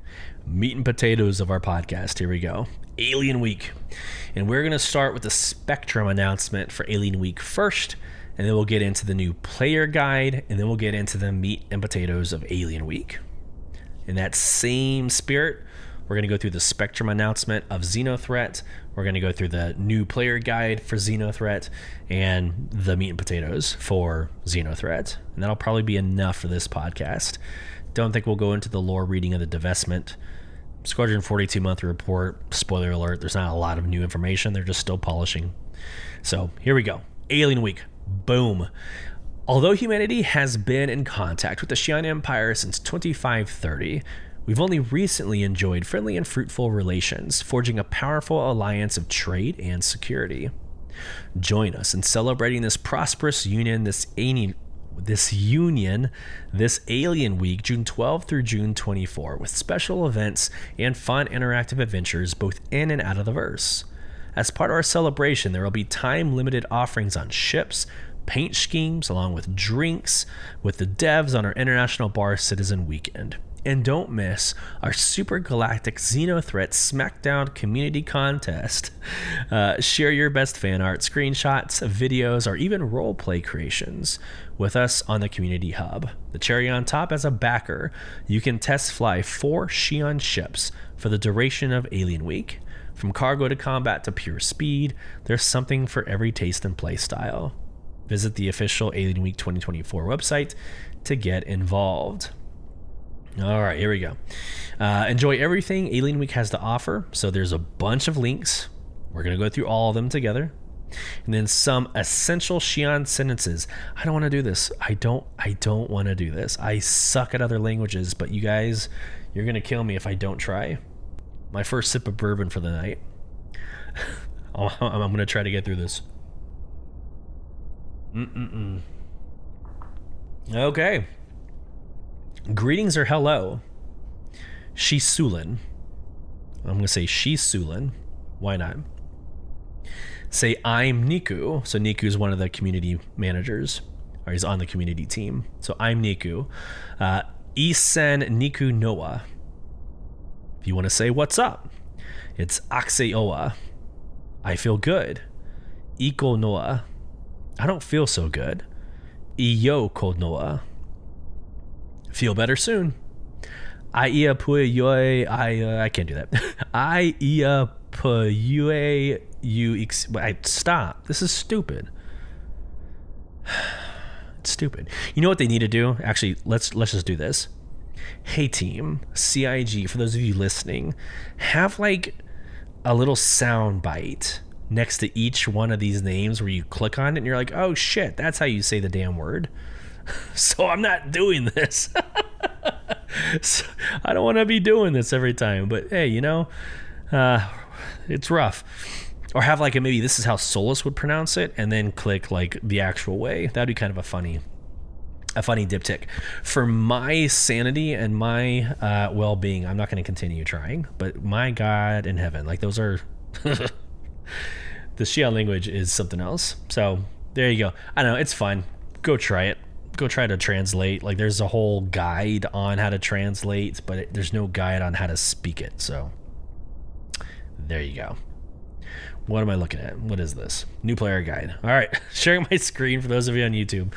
meat and potatoes of our podcast. Here we go. Alien Week. And we're going to start with the Spectrum announcement for Alien Week first, and then we'll get into the new player guide, and then we'll get into the meat and potatoes of Alien Week. In that same spirit, we're going to go through the Spectrum announcement of XenoThreat. We're going to go through the new player guide for XenoThreat and the meat and potatoes for XenoThreat. And that'll probably be enough for this podcast. Don't think we'll go into the lore reading of the divestment. Squadron 42 monthly report. Spoiler alert, there's not a lot of new information. They're just still polishing. So here we go. Alien Week. Boom. Although humanity has been in contact with the Xi'an Empire since 2530, we've only recently enjoyed friendly and fruitful relations, forging a powerful alliance of trade and security. Join us in celebrating this prosperous union, this Alien Week, June 12 through June 24, with special events and fun interactive adventures both in and out of the verse. As part of our celebration, there will be time-limited offerings on ships, paint schemes, along with drinks, with the devs on our International Bar Citizen Weekend. And don't miss our Super Galactic XenoThreat Smackdown Community Contest. Share your best fan art, screenshots, videos, or even roleplay creations with us on the Community Hub. The cherry on top, as a backer, you can test fly 4 Xi'an ships for the duration of Alien Week. From cargo to combat to pure speed, there's something for every taste and play style. Visit the official Alien Week 2024 website to get involved. All right, here we go. Enjoy everything Alien Week has to offer. So there's a bunch of links. We're going to go through all of them together. And then some essential Xi'an sentences. I don't want to do this. I don't want to do this. I suck at other languages, but you guys, you're going to kill me if I don't try. My first sip of bourbon for the night. I'm going to try to get through this. Okay. Greetings or hello. Shisulin. I'm going to say Shisulin. Why not? Say I'm Niku. So Niku is one of the community managers, or he's on the community team. So I'm Niku. Isen Niku Noah. If you want to say what's up, it's Axeoa. I feel good. Iko Noah. I don't feel so good. Iyo Cold Noah. Feel better soon. I can't do that. Stop. This is stupid. It's stupid. You know what they need to do? Actually, let's just do this. Hey team, CIG, for those of you listening, have like a little sound bite next to each one of these names where you click on it and you're like, oh shit, that's how you say the damn word. So I'm not doing this. So I don't want to be doing this every time, but hey, it's rough. Or have like maybe this is how Solus would pronounce it, and then click like the actual way. That'd be kind of a funny diptych. For my sanity and my well-being, I'm not going to continue trying, but my God in heaven, like those are the Xi'an language is something else. So there you go. I know, it's fun. Go try it. Go try to translate. Like there's a whole guide on how to translate, but there's no guide on how to speak it. So there you go. What am I looking at? What is this? New player guide. All right. Sharing my screen for those of you on YouTube.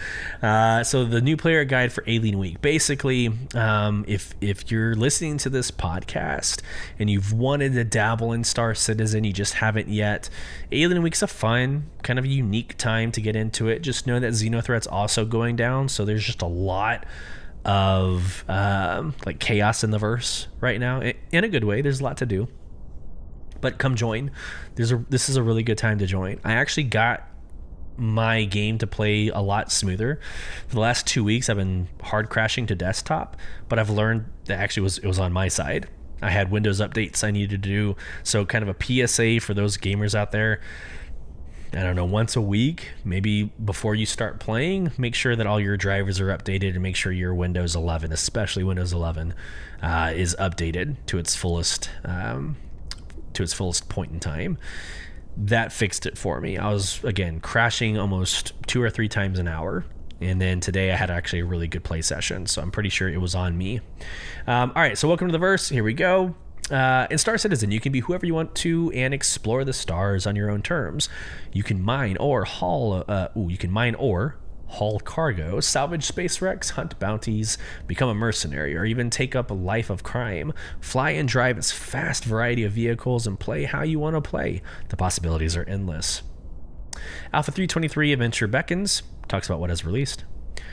So the new player guide for Alien Week. Basically, if you're listening to this podcast and you've wanted to dabble in Star Citizen, you just haven't yet, Alien Week's a fun, kind of a unique time to get into it. Just know that XenoThreat's also going down. So there's just a lot of like chaos in the verse right now. In a good way. There's a lot to do. But come join. This is a really good time to join. I actually got my game to play a lot smoother. For the last 2 weeks, I've been hard crashing to desktop, but I've learned that actually it was on my side. I had Windows updates I needed to do. So kind of a PSA for those gamers out there. I don't know, once a week, maybe before you start playing, make sure that all your drivers are updated and make sure your Windows 11, especially Windows 11, is updated to its fullest point in time. That fixed it for me. I was, again, crashing almost 2 or 3 times an hour. And then today I had actually a really good play session. So I'm pretty sure it was on me. All right, so welcome to the verse. Here we go. In Star Citizen, you can be whoever you want to and explore the stars on your own terms. You can mine or haul cargo, salvage space wrecks, hunt bounties, become a mercenary, or even take up a life of crime. Fly and drive its vast variety of vehicles and play how you want to play. The possibilities are endless. Alpha 323 Adventure Beckons talks about what is released.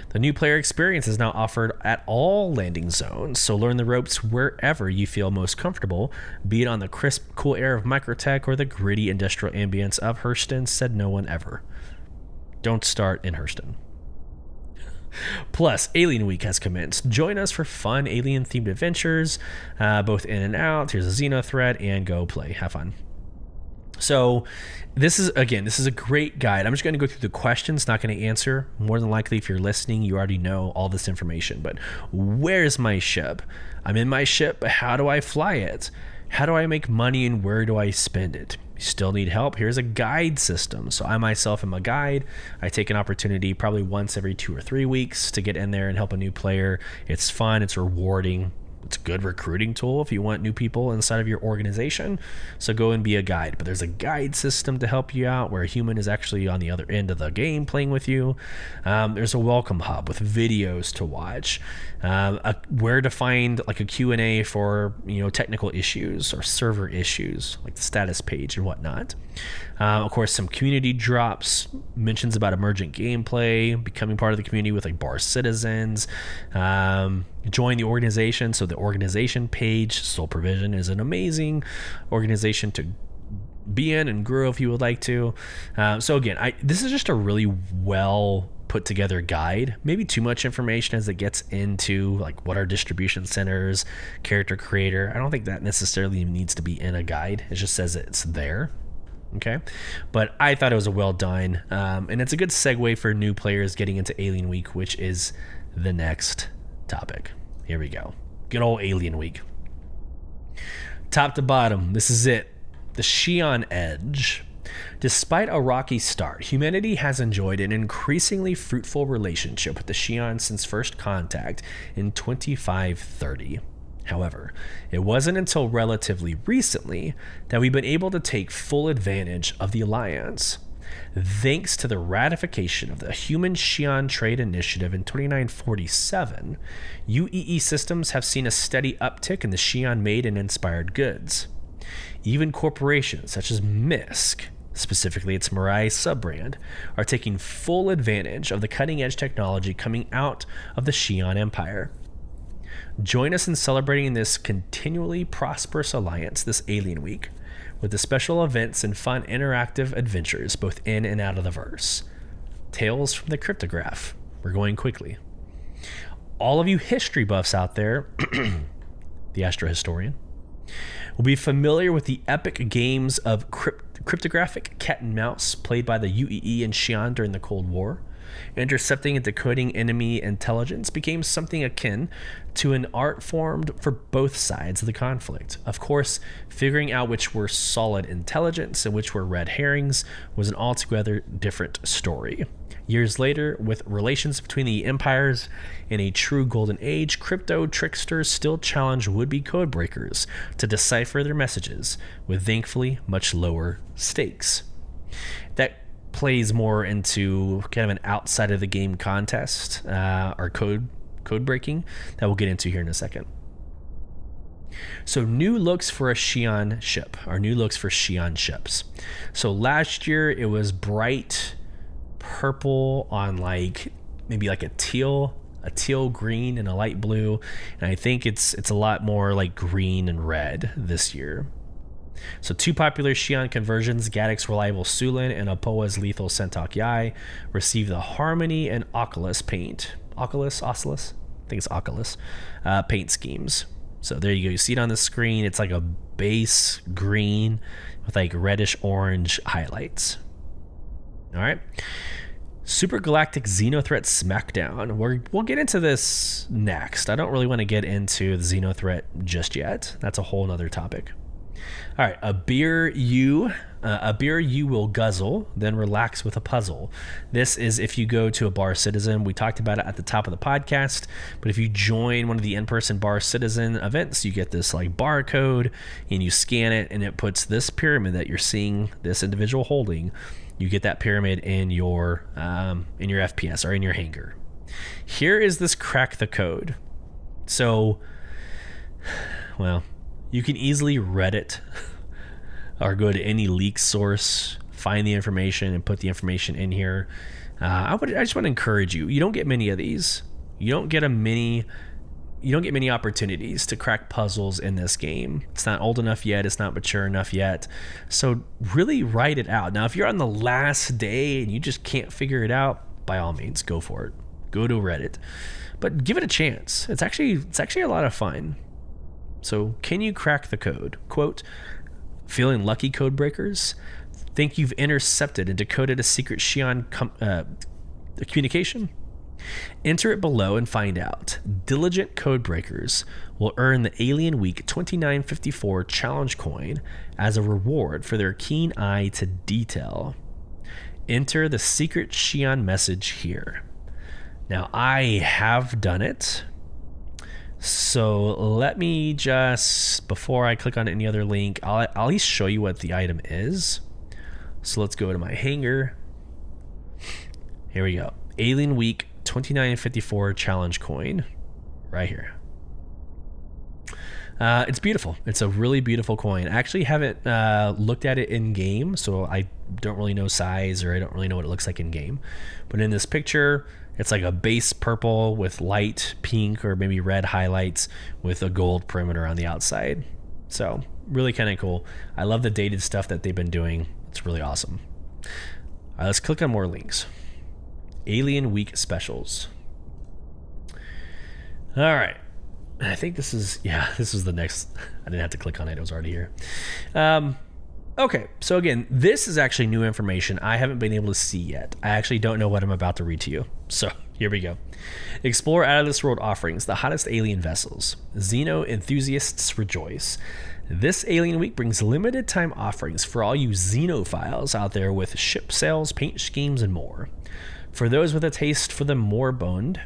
The new player experience is now offered at all landing zones, so learn the ropes wherever you feel most comfortable, be it on the crisp, cool air of Microtech or the gritty industrial ambience of Hurston, said no one ever. Don't start in Hurston. Plus, Alien Week has commenced. Join us for fun alien-themed adventures, both in and out. Here's a XenoThreat, and go play. Have fun. So this is a great guide. I'm just going to go through the questions, not going to answer. More than likely, if you're listening, you already know all this information. But where's my ship? I'm in my ship, but how do I fly it? How do I make money, and where do I spend it? You still need help? Here's a guide system. So I myself am a guide. I take an opportunity probably once every 2 or 3 weeks to get in there and help a new player. It's fun. It's rewarding. It's a good recruiting tool if you want new people inside of your organization. So go and be a guide. But there's a guide system to help you out where a human is actually on the other end of the game playing with you. There's a welcome hub with videos to watch, where to find like a Q&A for technical issues or server issues, like the status page and whatnot. Of course, some community drops, mentions about emergent gameplay, becoming part of the community with like bar citizens, join the organization. So the organization page, Soul Provision, is an amazing organization to be in and grow if you would like to. So again, this is just a really well put together guide. Maybe too much information as it gets into like what are distribution centers, character creator. I don't think that necessarily needs to be in a guide. It just says it's there. Okay, but I thought it was a well done, and it's a good segue for new players getting into Alien Week, which is the next topic. Here we go. Good old Alien Week. Top to bottom, this is it. The Xi'an Edge. Despite a rocky start, humanity has enjoyed an increasingly fruitful relationship with the Xi'an since first contact in 2530. However, it wasn't until relatively recently that we've been able to take full advantage of the alliance. Thanks to the ratification of the Human Xi'an Trade Initiative in 2947, UEE systems have seen a steady uptick in the Xi'an-made and inspired goods. Even corporations such as MISC, specifically its Mirai sub-brand, are taking full advantage of the cutting-edge technology coming out of the Xi'an Empire. Join us in celebrating this continually prosperous alliance this Alien Week, with the special events and fun interactive adventures both in and out of the verse. Tales from the Cryptograph. We're going quickly. All of you history buffs out there, the Astro Historian, will be familiar with the epic games of cryptographic cat and mouse played by the UEE and Xi'an during the Cold War. Intercepting and decoding enemy intelligence became something akin to an art form for both sides of the conflict. Of course, figuring out which were solid intelligence and which were red herrings was an altogether different story. Years later, with relations between the empires in a true golden age, crypto tricksters still challenge would-be codebreakers to decipher their messages, with thankfully much lower stakes. That plays more into kind of an outside of the game contest or code breaking that we'll get into here in a second. So new looks for a Xi'an ship, or new looks for Xi'an ships. So last year it was bright purple on like maybe like a teal green and a light blue, and I think it's a lot more like green and red this year. So two popular Xi'an conversions, Gaddock's Reliable Sulin and Apoa's Lethal Sentok Yai, receive the Harmony and Oculus paint. Oculus? I think it's Oculus. Paint schemes. So there you go. You see it on the screen. It's like a base green with like reddish orange highlights. All right. Super Galactic XenoThreat Smackdown. We'll get into this next. I don't really want to get into the XenoThreat just yet. That's a whole nother topic. All right, a beer you will guzzle, then relax with a puzzle. This is if you go to a Bar Citizen. We talked about it at the top of the podcast, but if you join one of the in-person Bar Citizen events, you get this like barcode, and you scan it, and it puts this pyramid that you're seeing this individual holding. You get that pyramid in your FPS or in your hangar. Here is this crack the code. So, well, you can easily Reddit or go to any leak source, find the information, and put the information in here. I just want to encourage you. You don't get many of these. You don't get many opportunities to crack puzzles in this game. It's not old enough yet. It's not mature enough yet. So really write it out. Now, if you're on the last day and you just can't figure it out, by all means, go for it. Go to Reddit. But give it a chance. It's actually a lot of fun. So, can you crack the code? Quote, feeling lucky, code breakers? Think you've intercepted and decoded a secret Xi'an communication? Enter it below and find out. Diligent code breakers will earn the Alien Week 2954 challenge coin as a reward for their keen eye to detail. Enter the secret Xi'an message here. Now, I have done it. So let me just, before I click on any other link, I'll at least show you what the item is. So let's go to my hangar. Here we go. Alien Week 2954 challenge coin right here. It's beautiful. It's a really beautiful coin. I actually haven't looked at it in game, so I don't really know size, or I don't really know what it looks like in game. But in this picture, it's like a base purple with light pink or maybe red highlights with a gold perimeter on the outside. So really kind of cool. I love the dated stuff that they've been doing. It's really awesome. All right, let's click on more links. Alien Week specials. All right. I think this is the next. I didn't have to click on it. It was already here. Okay, so again, this is actually new information I haven't been able to see yet. I actually don't know what I'm about to read to you. So here we go. Explore out of this world offerings, the hottest alien vessels. Xeno enthusiasts rejoice. This Alien Week brings limited time offerings for all you Xenophiles out there with ship sales, paint schemes, and more. For those with a taste for the moribund,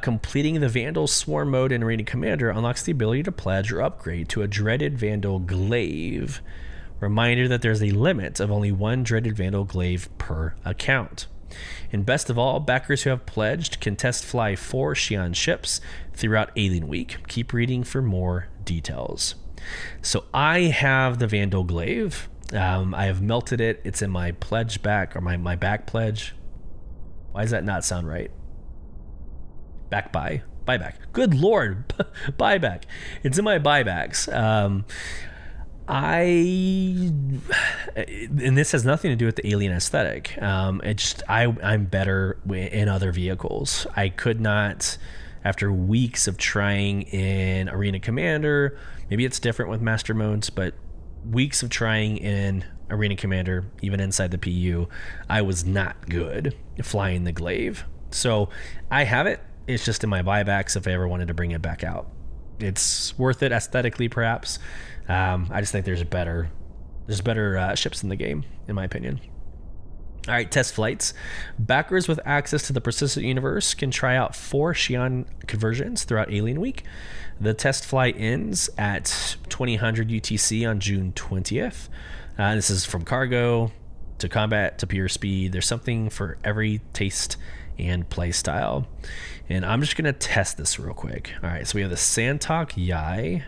completing the Vandal Swarm mode in Arena Commander unlocks the ability to pledge or upgrade to a dreaded Vandal Glaive. Reminder that there's a limit of only one dreaded Vandal Glaive per account. And best of all, backers who have pledged can test fly 4 Xi'an ships throughout Alien Week. Keep reading for more details. So I have the Vandal Glaive. I have melted it. It's in my pledge back, or my back pledge. Why does that not sound right? Buyback. Good Lord, buyback. It's in my buybacks. And this has nothing to do with the alien aesthetic. I'm better in other vehicles. I could not, after weeks of trying in Arena Commander, maybe it's different with Master Modes, but weeks of trying in Arena Commander, even inside the PU, I was not good flying the Glaive. So I have it. It's just in my buybacks if I ever wanted to bring it back out. It's worth it aesthetically, perhaps. I just think there's better ships in the game, in my opinion. All right, test flights. Backers with access to the persistent universe can try out 4 Xi'an conversions throughout Alien Week. The test flight ends at 2000 UTC on June 20th. This is from cargo to combat to pure speed. There's something for every taste and play style. And I'm just going to test this real quick. All right, so we have the Santok Yai.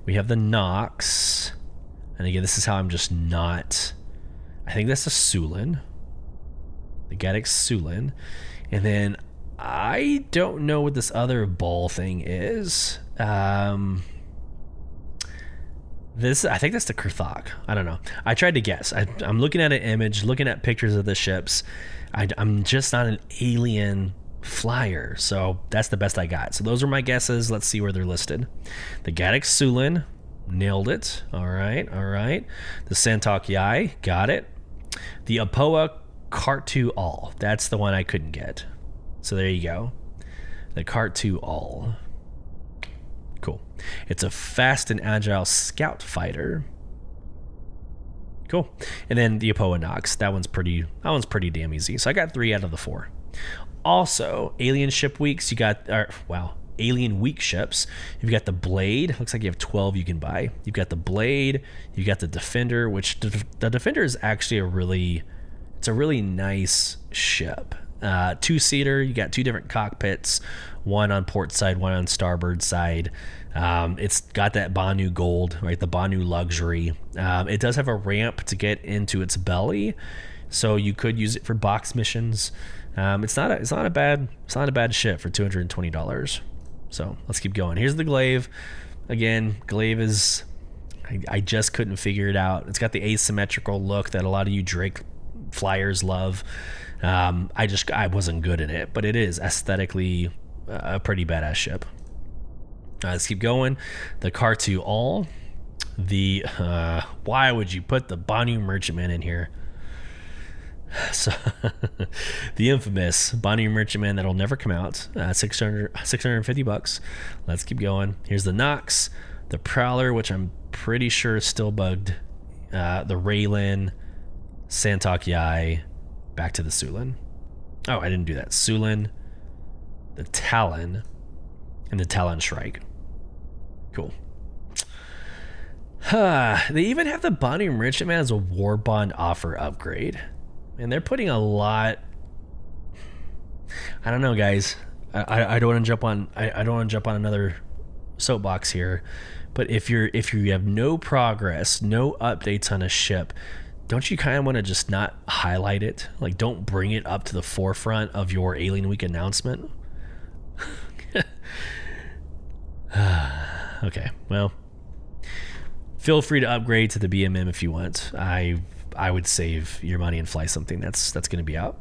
We have the Nox. And again, this is how I'm just not... I think that's a Sulin. The Gaddix Sulin. And then I don't know what this other ball thing is. I think that's the Kurthok. I don't know. I tried to guess. I'm looking at an image, looking at pictures of the ships. I'm just not an alien flyer, so that's the best I got. So those are my guesses. Let's see where they're listed. The Gaddix Sulin, nailed it. All right. The Santok Yai, got it. The Apoa Kart2 All, that's the one I couldn't get. So there you go. The Kart2 All. Cool. It's a fast and agile scout fighter. Cool. And then the Apoa Nox. That one's pretty damn easy. So I got 3 out of the 4. Also, Alien Ship Weeks, Alien Week ships. You've got the Blade. Looks like you have 12 you can buy. You've got the Blade. You've got the Defender, which the Defender is actually a really nice ship. 2-seater. You got 2 different cockpits, one on port side, one on starboard side. It's got that Banu gold, right? The Banu luxury. It does have a ramp to get into its belly, so you could use it for box missions. It's not a bad ship for $220. So let's keep going. Here's the Glaive. Again, Glaive is, I just couldn't figure it out. It's got the asymmetrical look that a lot of you Drake flyers love. I wasn't good in it, but it is aesthetically a pretty badass ship. Let's keep going. The Kar2 All. Why would you put the Banu Merchantman in here? So the infamous Banu Merchantman that'll never come out. $650. Let's keep going. Here's the Nox, the Prowler, which I'm pretty sure is still bugged. The Raylan, Santok Yai, back to the Sulin. Oh, I didn't do that. Sulin, the Talon, and the Talon Shrike. Cool. They even have the bonding enrichment as a war bond offer upgrade, and they're putting a lot. I don't know, guys. I don't want to jump on. I don't want to jump on another soapbox here, but if you have no progress, no updates on a ship, don't you kind of want to just not highlight it? Like, don't bring it up to the forefront of your Alien Week announcement. Okay, well, feel free to upgrade to the BMM if you want. I would save your money and fly something that's going to be out.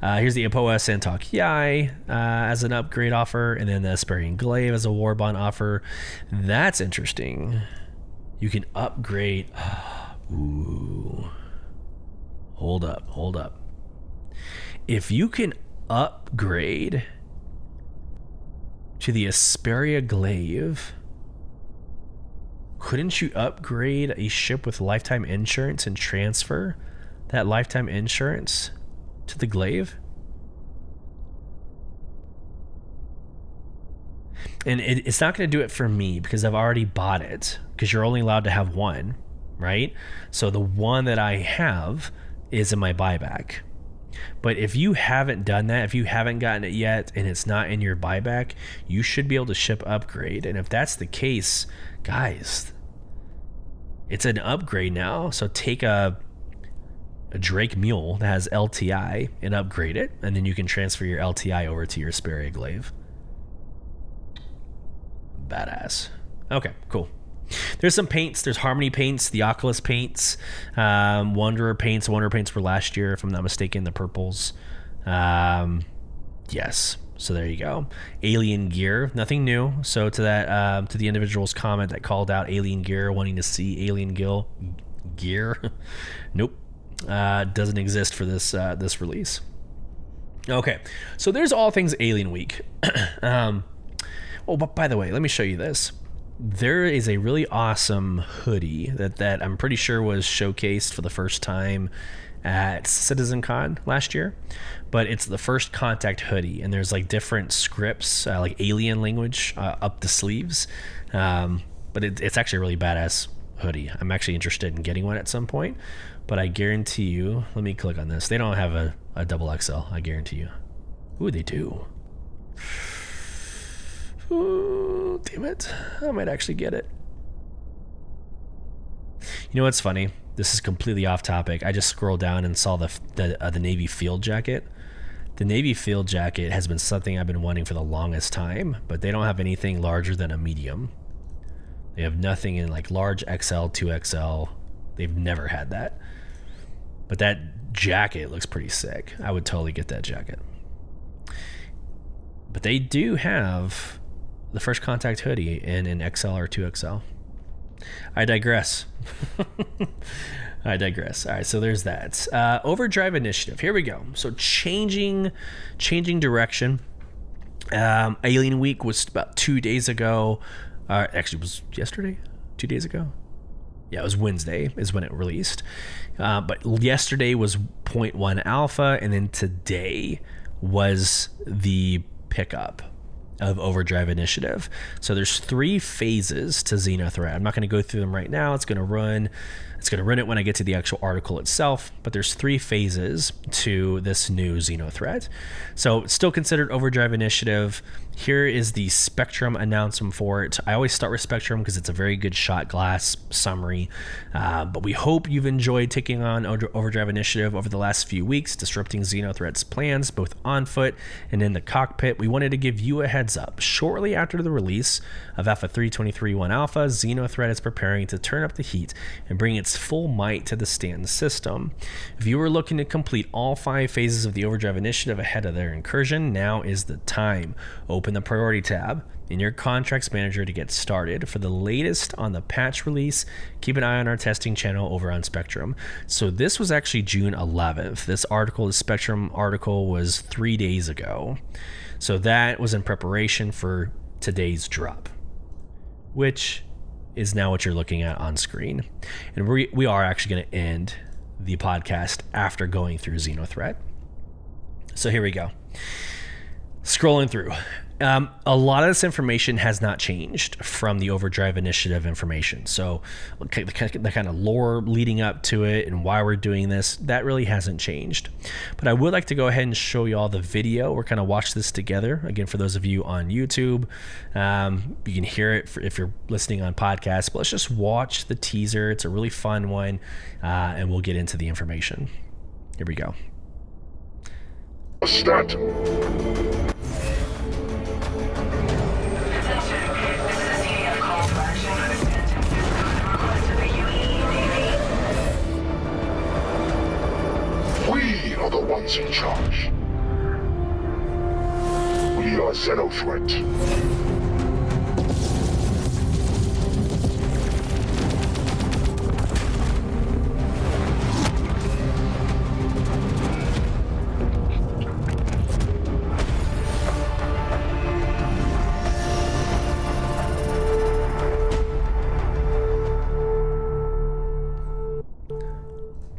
Here's the Apoa Santok Yai as an upgrade offer, and then the Asperian Glaive as a war bond offer. That's interesting. You can upgrade. Ooh. Hold up. If you can upgrade to the Asperia Glaive, couldn't you upgrade a ship with lifetime insurance and transfer that lifetime insurance to the Glaive? And it's not going to do it for me because I've already bought it, because you're only allowed to have one, right? So the one that I have is in my buyback. But if you haven't done that, if you haven't gotten it yet and it's not in your buyback, you should be able to ship upgrade. And if that's the case, guys, it's an upgrade now. So take a Drake Mule that has LTI and upgrade it, and then you can transfer your LTI over to your Asperia Glaive. Badass. Okay, cool. There's some paints. There's Harmony paints, the Oculus paints, Wanderer paints. Wanderer paints were last year, if I'm not mistaken, the purples. Yes. So there you go. Alien gear, nothing new. So to that, to the individual's comment that called out alien gear, wanting to see alien gear, nope, doesn't exist for this this release. Okay, so there's all things Alien Week. Oh, but by the way, let me show you this. There is a really awesome hoodie that I'm pretty sure was showcased for the first time at CitizenCon last year, but it's the First Contact hoodie, and there's like different scripts, like alien language up the sleeves, but it's actually a really badass hoodie. I'm actually interested in getting one at some point, but I guarantee you, let me click on this. They don't have a double XL, I guarantee you. Ooh, they do. Ooh, damn it. I might actually get it. You know what's funny? This is completely off topic. I just scrolled down and saw the Navy field jacket. The Navy field jacket has been something I've been wanting for the longest time, but they don't have anything larger than a medium. They have nothing in like large XL, 2XL. They've never had that. But that jacket looks pretty sick. I would totally get that jacket. But they do have the First Contact hoodie in an XL or 2XL. I digress. I digress. All right, so there's that. Overdrive Initiative. Here we go. So changing direction. Alien Week was about 2 days ago. Actually, it was yesterday? 2 days ago? Yeah, it was Wednesday is when it released. But yesterday was 0.1 alpha, and then today was the pickup of Overdrive Initiative. So there's 3 phases to XenoThreat. I'm not going to go through them right now. It's going to run it when I get to the actual article itself, but there's 3 phases to this new XenoThreat. So it's still considered Overdrive Initiative. Here is the Spectrum announcement for it. I always start with Spectrum because it's a very good shot glass summary, but we hope you've enjoyed taking on Overdrive Initiative over the last few weeks, disrupting XenoThreat's plans both on foot and in the cockpit. We wanted to give you a heads up. Shortly after the release of Alpha 3.23.1 Alpha, XenoThreat is preparing to turn up the heat and bring its full might to the Stanton system. If you were looking to complete all 5 phases of the Overdrive Initiative ahead of their incursion, now is the time. Open the Priority tab in your Contracts Manager to get started. For the latest on the patch release, keep an eye on our testing channel over on Spectrum. So this was actually June 11th. This article, the Spectrum article, was 3 days ago. So that was in preparation for today's drop, which is now what you're looking at on screen. And we are actually going to end the podcast after going through XenoThreat. So here we go. Scrolling through. A lot of this information has not changed from the Overdrive Initiative information. So the kind of lore leading up to it and why we're doing this, that really hasn't changed. But I would like to go ahead and show you all the video. We're kind of watch this together. Again, for those of you on YouTube, you can hear it if you're listening on podcasts. But let's just watch the teaser. It's a really fun one, and we'll get into the information. Here we go. Start. We are the ones in charge. We are XenoThreat.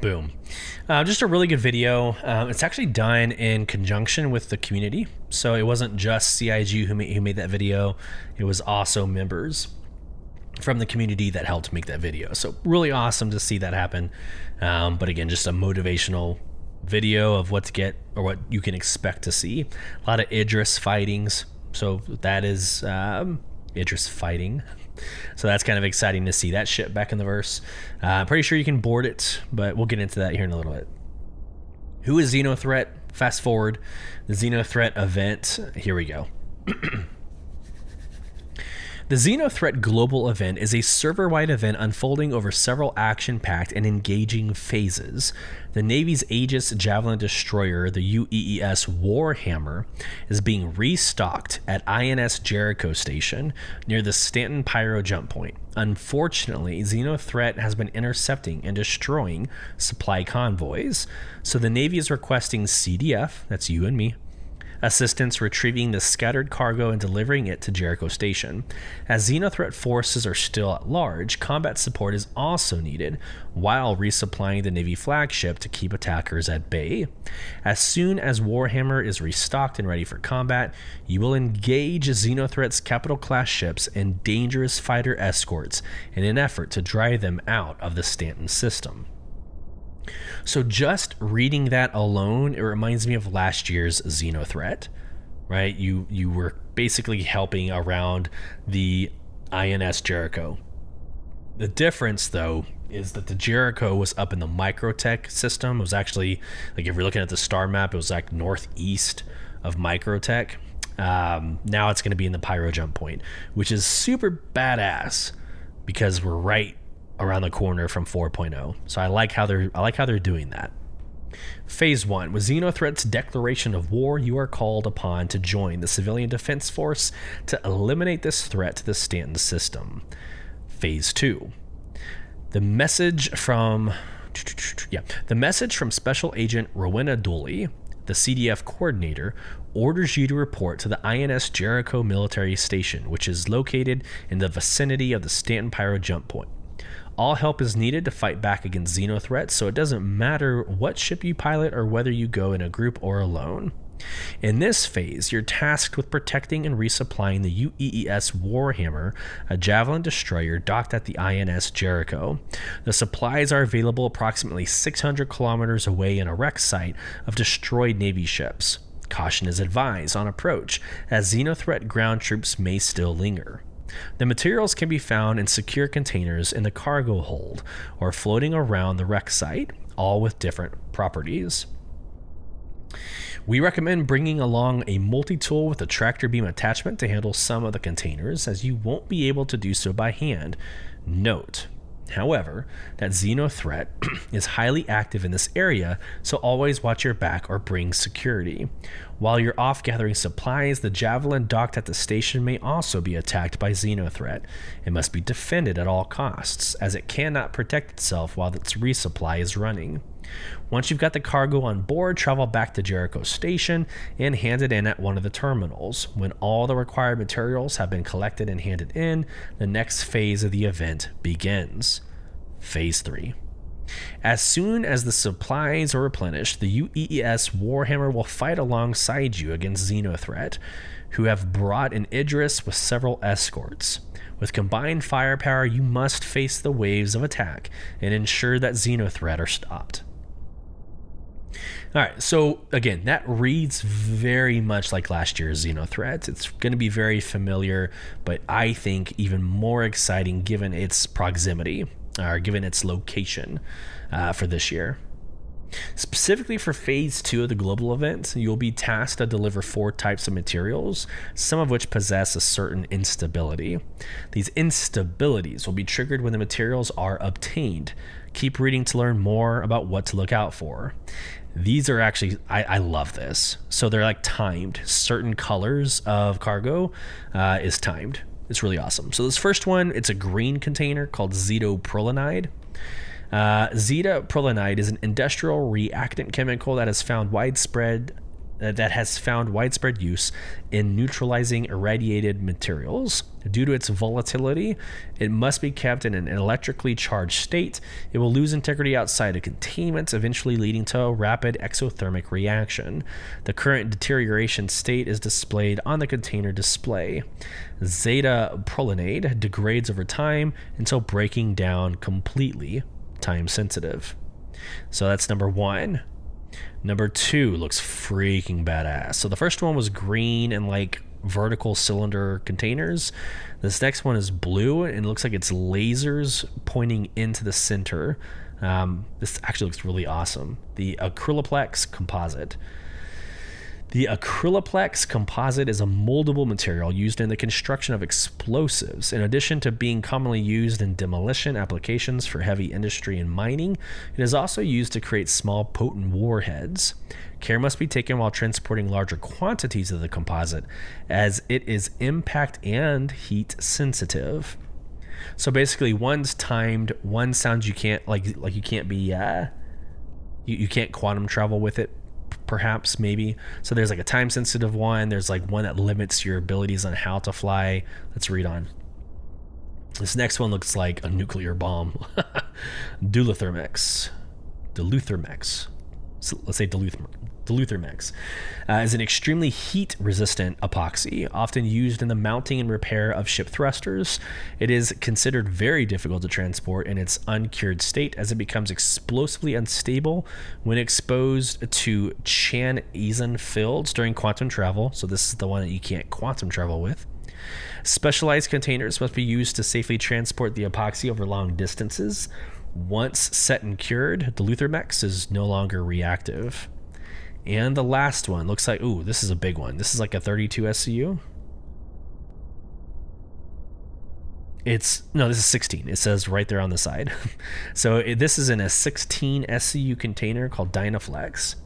Boom. Just a really good video. It's actually done in conjunction with the community. So it wasn't just CIG who made that video. It was also members from the community that helped make that video. So really awesome to see that happen. But again, just a motivational video of what to get or what you can expect to see. A lot of Idris fightings. So that is Idris fighting. So that's kind of exciting to see that ship back in the verse. Pretty sure you can board it, but we'll get into that here in a little bit. Who is XenoThreat? Fast forward. The XenoThreat event. Here we go. The XenoThreat Global Event is a server-wide event unfolding over several action-packed and engaging phases. The Navy's Aegis Javelin Destroyer, the UEES Warhammer, is being restocked at INS Jericho Station near the Stanton Pyro jump point. Unfortunately, XenoThreat has been intercepting and destroying supply convoys, so the Navy is requesting CDF, that's you and me, assistance retrieving the scattered cargo and delivering it to Jericho Station. As XenoThreat forces are still at large, combat support is also needed while resupplying the Navy flagship to keep attackers at bay. As soon as Warhammer is restocked and ready for combat, you will engage XenoThreat's capital class ships and dangerous fighter escorts in an effort to drive them out of the Stanton system. So just reading that alone, it reminds me of last year's XenoThreat, right? You were basically helping around the INS Jericho. The difference, though, is that the Jericho was up in the Microtech system. It was actually, like if you're looking at the star map, it was like northeast of Microtech. Now it's going to be in the Pyro jump point, which is super badass because we're right around the corner from 4.0. So I like how they're doing that. Phase 1. With XenoThreat's declaration of war, you are called upon to join the Civilian Defense Force to eliminate this threat to the Stanton system. Phase 2. The message from Special Agent Rowena Dooley, the CDF coordinator, orders you to report to the INS Jericho Military Station, which is located in the vicinity of the Stanton Pyro jump point. All help is needed to fight back against XenoThreat, so it doesn't matter what ship you pilot or whether you go in a group or alone. In this phase, you're tasked with protecting and resupplying the UEES Warhammer, a Javelin destroyer docked at the INS Jericho. The supplies are available approximately 600 kilometers away in a wreck site of destroyed Navy ships. Caution is advised on approach, as XenoThreat ground troops may still linger. The materials can be found in secure containers in the cargo hold or floating around the wreck site, all with different properties. We recommend bringing along a multi-tool with a tractor beam attachment to handle some of the containers, as you won't be able to do so by hand. Note, however, that XenoThreat is highly active in this area, so always watch your back or bring security. While you're off gathering supplies, the Javelin docked at the station may also be attacked by XenoThreat. It must be defended at all costs, as it cannot protect itself while its resupply is running. Once you've got the cargo on board, travel back to Jericho Station and hand it in at one of the terminals. When all the required materials have been collected and handed in, the next phase of the event begins. Phase 3. As soon as the supplies are replenished, the UES Warhammer will fight alongside you against XenoThreat, who have brought an Idris with several escorts. With combined firepower, you must face the waves of attack and ensure that XenoThreat are stopped. All right, so again, that reads very much like last year's XenoThreat. It's going to be very familiar, but I think even more exciting given its proximity, or given its location for this year. Specifically for Phase 2 of the global event, you'll be tasked to deliver 4 types of materials, some of which possess a certain instability. These instabilities will be triggered when the materials are obtained. Keep reading to learn more about what to look out for. These are actually, I love this. So they're like timed. Certain colors of cargo is timed. It's really awesome. So this first one, it's a green container called Zetoprolinide. Zetoprolinide is an industrial reactant chemical that has found widespread use in neutralizing irradiated materials. Due to its volatility, it must be kept in an electrically charged state. It will lose integrity outside of containment, eventually leading to a rapid exothermic reaction. The current deterioration state is displayed on the container display. Zetoprolinide degrades over time until breaking down completely. Time sensitive. So that's number 1. Number 2 looks freaking badass. So the first one was green and like vertical cylinder containers. This next one is blue and it looks like it's lasers pointing into the center. This actually looks really awesome. The Acryloplex composite. The Acryloplex composite is a moldable material used in the construction of explosives. In addition to being commonly used in demolition applications for heavy industry and mining, it is also used to create small potent warheads. Care must be taken while transporting larger quantities of the composite, as it is impact and heat sensitive. So basically, one's timed, one sounds you can't you can't be you can't quantum travel with it. Perhaps, maybe. So there's like a time sensitive one. There's like one that limits your abilities on how to fly. Let's read on. This next one looks like a nuclear bomb. Duluthermex. So let's say Duluthermex is an extremely heat-resistant epoxy, often used in the mounting and repair of ship thrusters. It is considered very difficult to transport in its uncured state, as it becomes explosively unstable when exposed to Chan-Eisen fields during quantum travel. So this is the one that you can't quantum travel with. Specialized containers must be used to safely transport the epoxy over long distances. Once set and cured, Duluthermex is no longer reactive. And the last one looks like, ooh, this is a big one. This is like a 32 SCU. This is 16. It says right there on the side. So this is in a 16 SCU container called Dynaflex.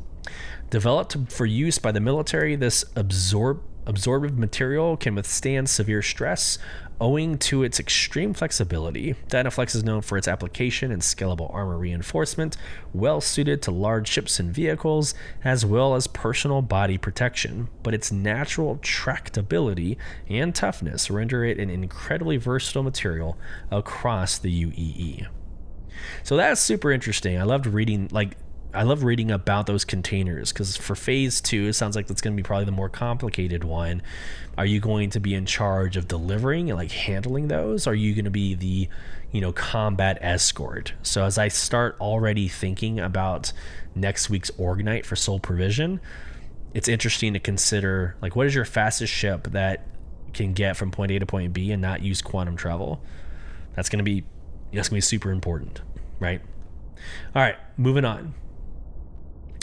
Developed for use by the military, this absorptive material can withstand severe stress owing to its extreme flexibility. Dynaflex is known for its application in scalable armor reinforcement, well suited to large ships and vehicles, as well as personal body protection. But its natural tractability and toughness render it an incredibly versatile material across the UEE. So that's super interesting. I loved reading about those containers, because for Phase 2, it sounds like that's going to be probably the more complicated one. Are you going to be in charge of delivering and like handling those? Are you going to be the, combat escort? So as I start already thinking about next week's Org Night for Soul Provision, it's interesting to consider, like, what is your fastest ship that can get from point A to point B and not use quantum travel? That's going to be super important, right? All right, moving on.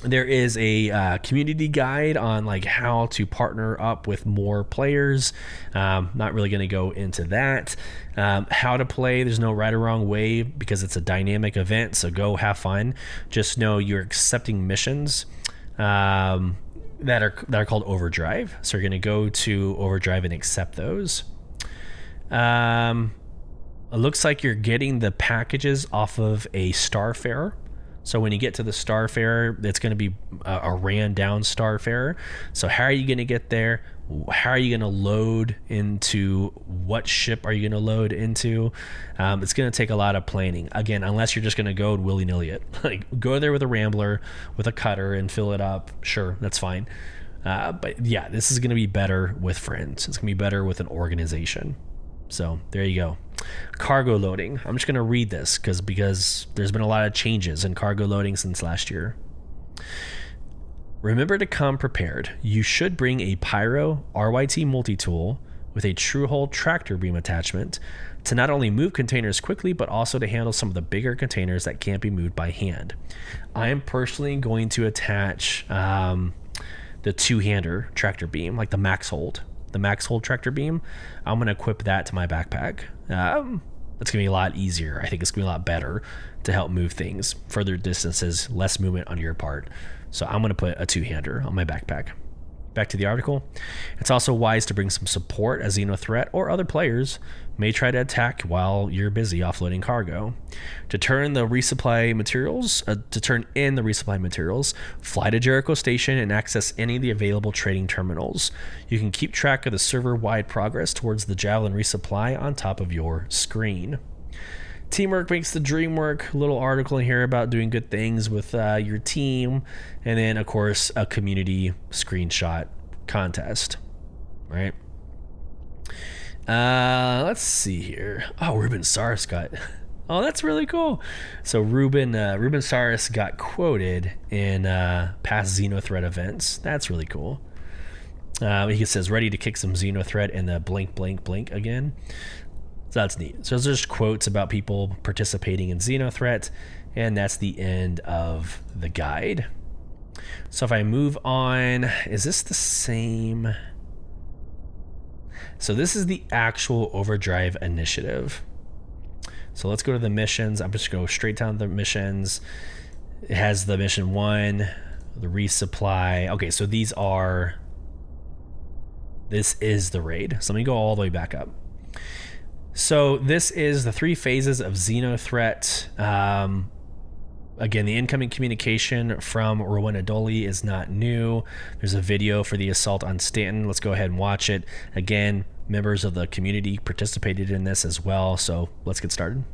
There is a community guide on like how to partner up with more players. Not really going to go into that. How to play, there's no right or wrong way because it's a dynamic event, so go have fun. Just know you're accepting missions that are called Overdrive. So you're going to go to Overdrive and accept those. It looks like you're getting the packages off of a Starfarer. So when you get to the Starfarer, it's going to be a ran down Starfarer. So how are you going to get there? How are you going to load into? What ship are you going to load into? It's going to take a lot of planning. Again, unless you're just going to go and willy-nilly it. Like, go there with a Rambler, with a cutter, and fill it up. Sure, that's fine. But yeah, this is going to be better with friends. It's going to be better with an organization. So there you go. Cargo loading. I'm just going to read this because there's been a lot of changes in cargo loading since last year. Remember to come prepared. You should bring a Pyro RYT multi-tool with a TrueHull tractor beam attachment to not only move containers quickly, but also to handle some of the bigger containers that can't be moved by hand. I am personally going to attach the two-hander tractor beam, like the max hold tractor beam. I'm going to equip that to my backpack. It's going to be a lot easier. I think it's going to be a lot better to help move things further distances, less movement on your part. So I'm going to put a two-hander on my backpack. Back to the article. It's also wise to bring some support, as XenoThreat or other players may try to attack while you're busy offloading cargo. To turn in the resupply materials, fly to Jericho Station and access any of the available trading terminals. You can keep track of the server-wide progress towards the Javelin resupply on top of your screen. Teamwork makes the dream work. A little article in here about doing good things with your team. And then, of course, a community screenshot contest. Right? Let's see here. Oh, Ruben Saris got... Oh, that's really cool. So Ruben Saris got quoted in past XenoThreat events. That's really cool. He says, ready to kick some XenoThreat in the blink, blink, blink again. So that's neat. So there's quotes about people participating in XenoThreat, and that's the end of the guide. So if I move on, is this the same? So this is the actual Overdrive initiative. So let's go to the missions. I'm just going to go straight down the missions. It has the mission 1, the resupply. Okay, so this is the raid. So let me go all the way back up. So this is the 3 phases of XenoThreat. Again, the incoming communication from Rowena Dolly is not new. There's a video for the assault on Stanton. Let's go ahead and watch it. Again, members of the community participated in this as well. So let's get started.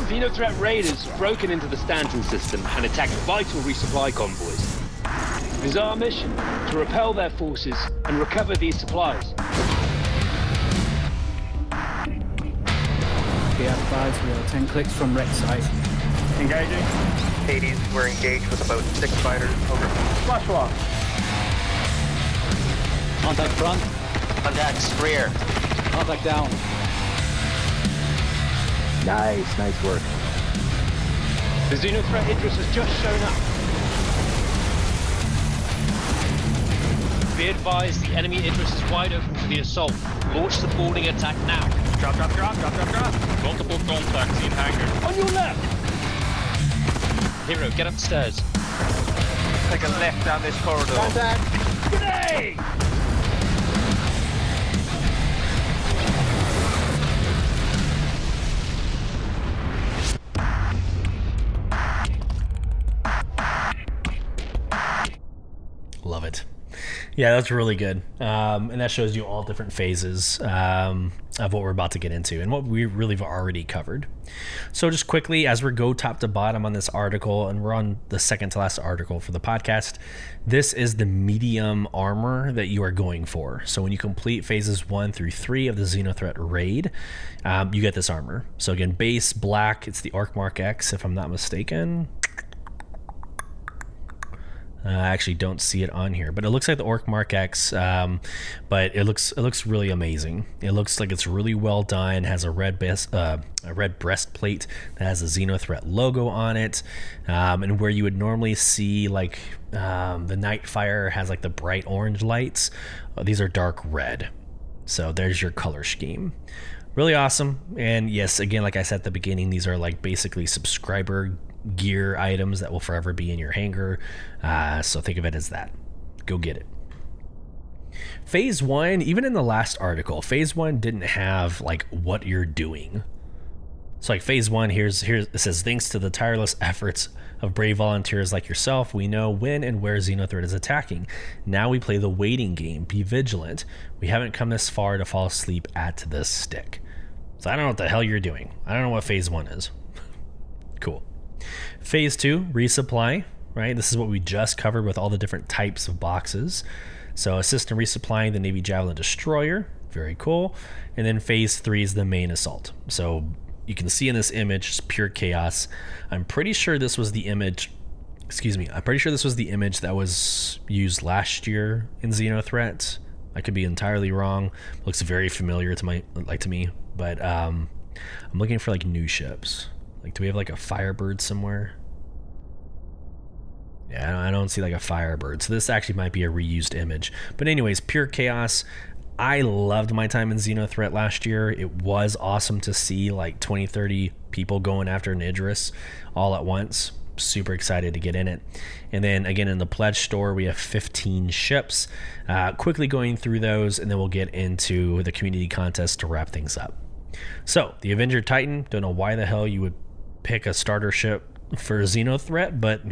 XenoThreat raiders broken into the Stanton system and attacked vital resupply convoys. It is our mission to repel their forces and recover these supplies. Be advised, we are 10 clicks from wreck site. Engaging. Hades, we're engaged with about 6 fighters. Over. Flash lock. Contact front. Contacts rear. Contact down. Nice work. The XenoThreat Idris has just shown up. Be advised, the enemy Idris is wide open for the assault. Launch the boarding attack now. Drop. Multiple contacts in hangar. On your left! Hero, get upstairs. Take a left down this corridor. Contact! Grenade! Love it. Yeah, that's really good. And that shows you all different phases of what we're about to get into and what we really have already covered. So just quickly, as we go top to bottom on this article, and we're on the second to last article for the podcast, this is the medium armor that you are going for. So when you complete phases 1 through 3 of the XenoThreat raid, you get this armor. So again, base black, it's the Orc Mark X, if I'm not mistaken. I actually don't see it on here, but it looks like the Orc Mark X, but it looks really amazing. It looks like it's really well done. It has a red breastplate that has a XenoThreat logo on it, and where you would normally see like the Nightfire has like the bright orange lights, these are dark red. So there's your color scheme. Really awesome. And yes, again, like I said at the beginning, these are like basically subscriber gear items that will forever be in your hangar. So think of it as that. Go get it. Phase 1, even in the last article, Phase 1 didn't have like what you're doing. So like Phase 1, here's it says, thanks to the tireless efforts of brave volunteers like yourself, we know when and where XenoThreat is attacking. Now we play the waiting game. Be vigilant. We haven't come this far to fall asleep at the stick. So I don't know what the hell you're doing. I don't know what Phase 1 is. Cool. Phase 2, resupply, right? This is what we just covered with all the different types of boxes. So assist in resupplying the Navy Javelin Destroyer. Very cool. And then Phase 3 is the main assault. So you can see in this image, just pure chaos. I'm pretty sure this was the image, I'm pretty sure this was the image that was used last year in XenoThreat. I could be entirely wrong. Looks very familiar to me, but I'm looking for like new ships. Like, do we have like a Firebird somewhere? Yeah, I don't see like a Firebird. So this actually might be a reused image. But anyways, pure chaos. I loved my time in XenoThreat last year. It was awesome to see like 20, 30 people going after an Idris all at once. Super excited to get in it. And then again, in the pledge store, we have 15 ships. Quickly going through those, and then we'll get into the community contest to wrap things up. So the Avenger Titan, don't know why the hell you would pick a starter ship for XenoThreat, but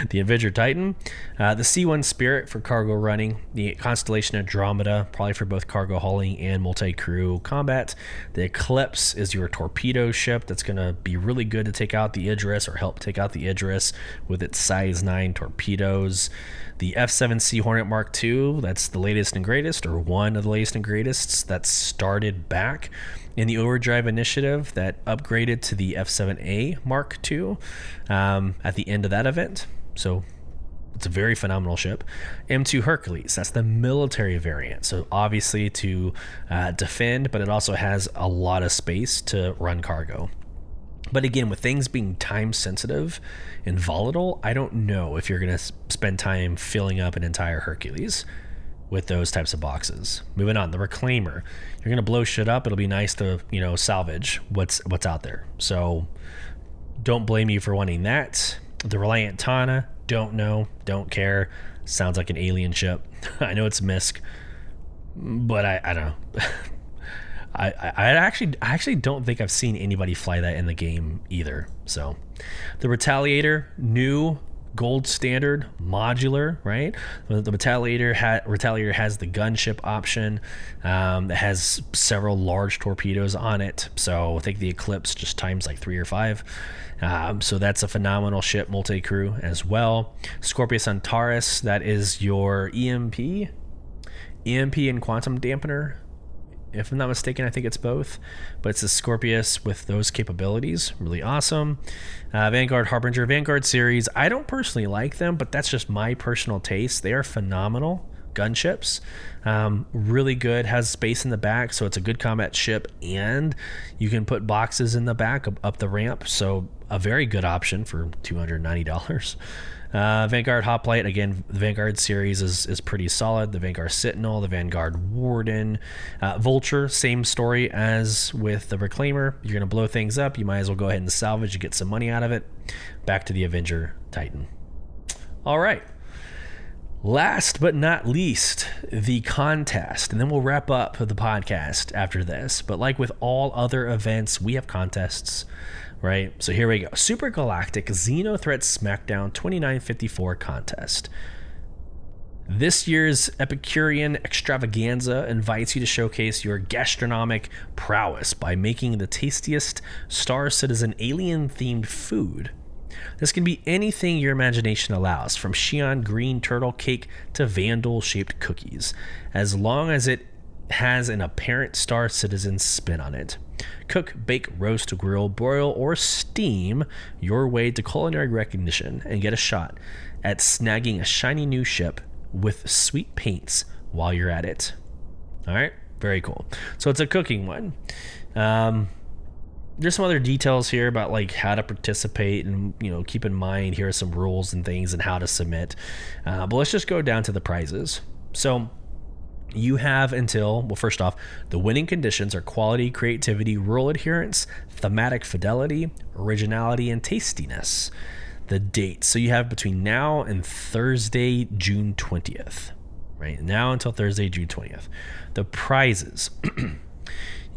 the Avenger Titan, the C1 Spirit for cargo running, the Constellation Andromeda, probably for both cargo hauling and multi-crew combat. The Eclipse is your torpedo ship that's going to be really good to take out the Idris, or help take out the Idris with its size 9 torpedoes. The F7C Hornet Mark II, that's the latest and greatest, or one of the latest and greatest, that started back in the Overdrive initiative, that upgraded to the F7A Mark II at the end of that event. So it's a very phenomenal ship. M2 Hercules, that's the military variant. So obviously to defend, but it also has a lot of space to run cargo. But again, with things being time sensitive and volatile, I don't know if you're going to spend time filling up an entire Hercules with those types of boxes. Moving on, the Reclaimer. You're going to blow shit up. It'll be nice to, salvage what's out there. So don't blame you for wanting that. The Reliant Tana, don't know, don't care. Sounds like an alien ship. I know it's Misk, but I don't know. I actually don't think I've seen anybody fly that in the game either. So the Retaliator, new gold standard modular, right? The Retaliator has the gunship option that has several large torpedoes on it. So I think the Eclipse just times like 3 or 5. So that's a phenomenal ship, multi-crew as well. Scorpius Antares, that is your EMP and quantum dampener. If I'm not mistaken, I think it's both, but it's a Scorpius with those capabilities. Really awesome. Vanguard Harbinger, Vanguard series. I don't personally like them, but that's just my personal taste. They are phenomenal gunships. Really good, has space in the back, so it's a good combat ship, and you can put boxes in the back up the ramp, so a very good option for $290. Vanguard Hoplite, again, the Vanguard series is pretty solid. The Vanguard Sentinel, the Vanguard Warden. Vulture, same story as with the Reclaimer. You're going to blow things up. You might as well go ahead and salvage and get some money out of it. Back to the Avenger Titan. All right. Last but not least, the contest. And then we'll wrap up the podcast after this. But like with all other events, we have contests. Right, so here we go. Super Galactic XenoThreat SmackDown 2954 contest. This year's Epicurean extravaganza invites you to showcase your gastronomic prowess by making the tastiest Star Citizen alien-themed food. This can be anything your imagination allows, from Xi'an green turtle cake to Vandal-shaped cookies, as long as it has an apparent Star Citizen spin on it. Cook, bake, roast, grill, broil, or steam your way to culinary recognition and get a shot at snagging a shiny new ship with sweet paints while you're at it. All right, very cool. So it's a cooking one. There's some other details here about like how to participate, and keep in mind here are some rules and things and how to submit. But let's just go down to the prizes. So you have until, well, first off, the winning conditions are quality, creativity, rule adherence, thematic fidelity, originality, and tastiness. The dates. So you have between now and Thursday, June 20th. right now until Thursday, June 20th. The prizes.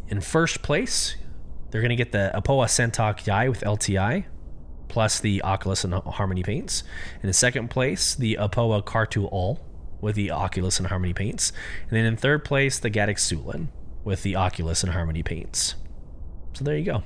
In first place, they're going to get the Apoa Sentok Yai with LTI, plus the Oculus and Harmony paints. In second place, the Apoa Kartu All with the Oculus and Harmony paints. And then in third place, the Gaddock Sulin with the Oculus and Harmony paints. So there you go.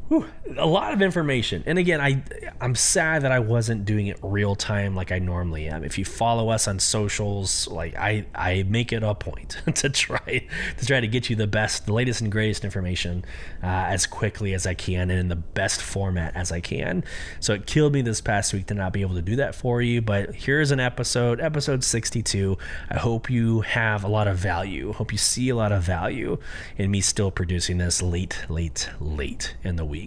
Whew, a lot of information. And again, I'm sad that I wasn't doing it real time like I normally am. If you follow us on socials, like I make it a point to try to get you the latest and greatest information as quickly as I can and in the best format as I can. So it killed me this past week to not be able to do that for you, but here's an episode 62. I hope you have a lot of value. Hope you see a lot of value in me still producing this late in the week.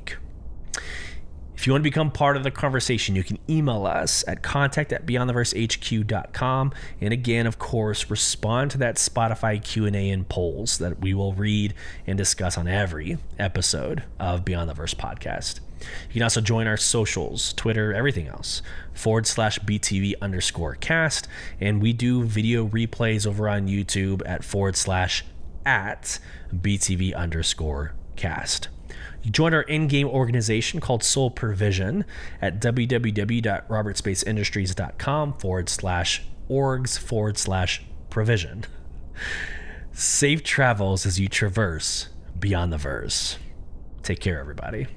If you want to become part of the conversation, you can email us at contact@beyondtheversehq.com. And again, of course, respond to that Spotify Q&A and polls that we will read and discuss on every episode of Beyond the Verse podcast. You can also join our socials, Twitter, everything else, /BTV_cast. And we do video replays over on YouTube at /BTV_cast. You join our in-game organization called Soul Provision at www.robertspaceindustries.com/orgs/provision. Safe travels as you traverse beyond the verse. Take care, everybody.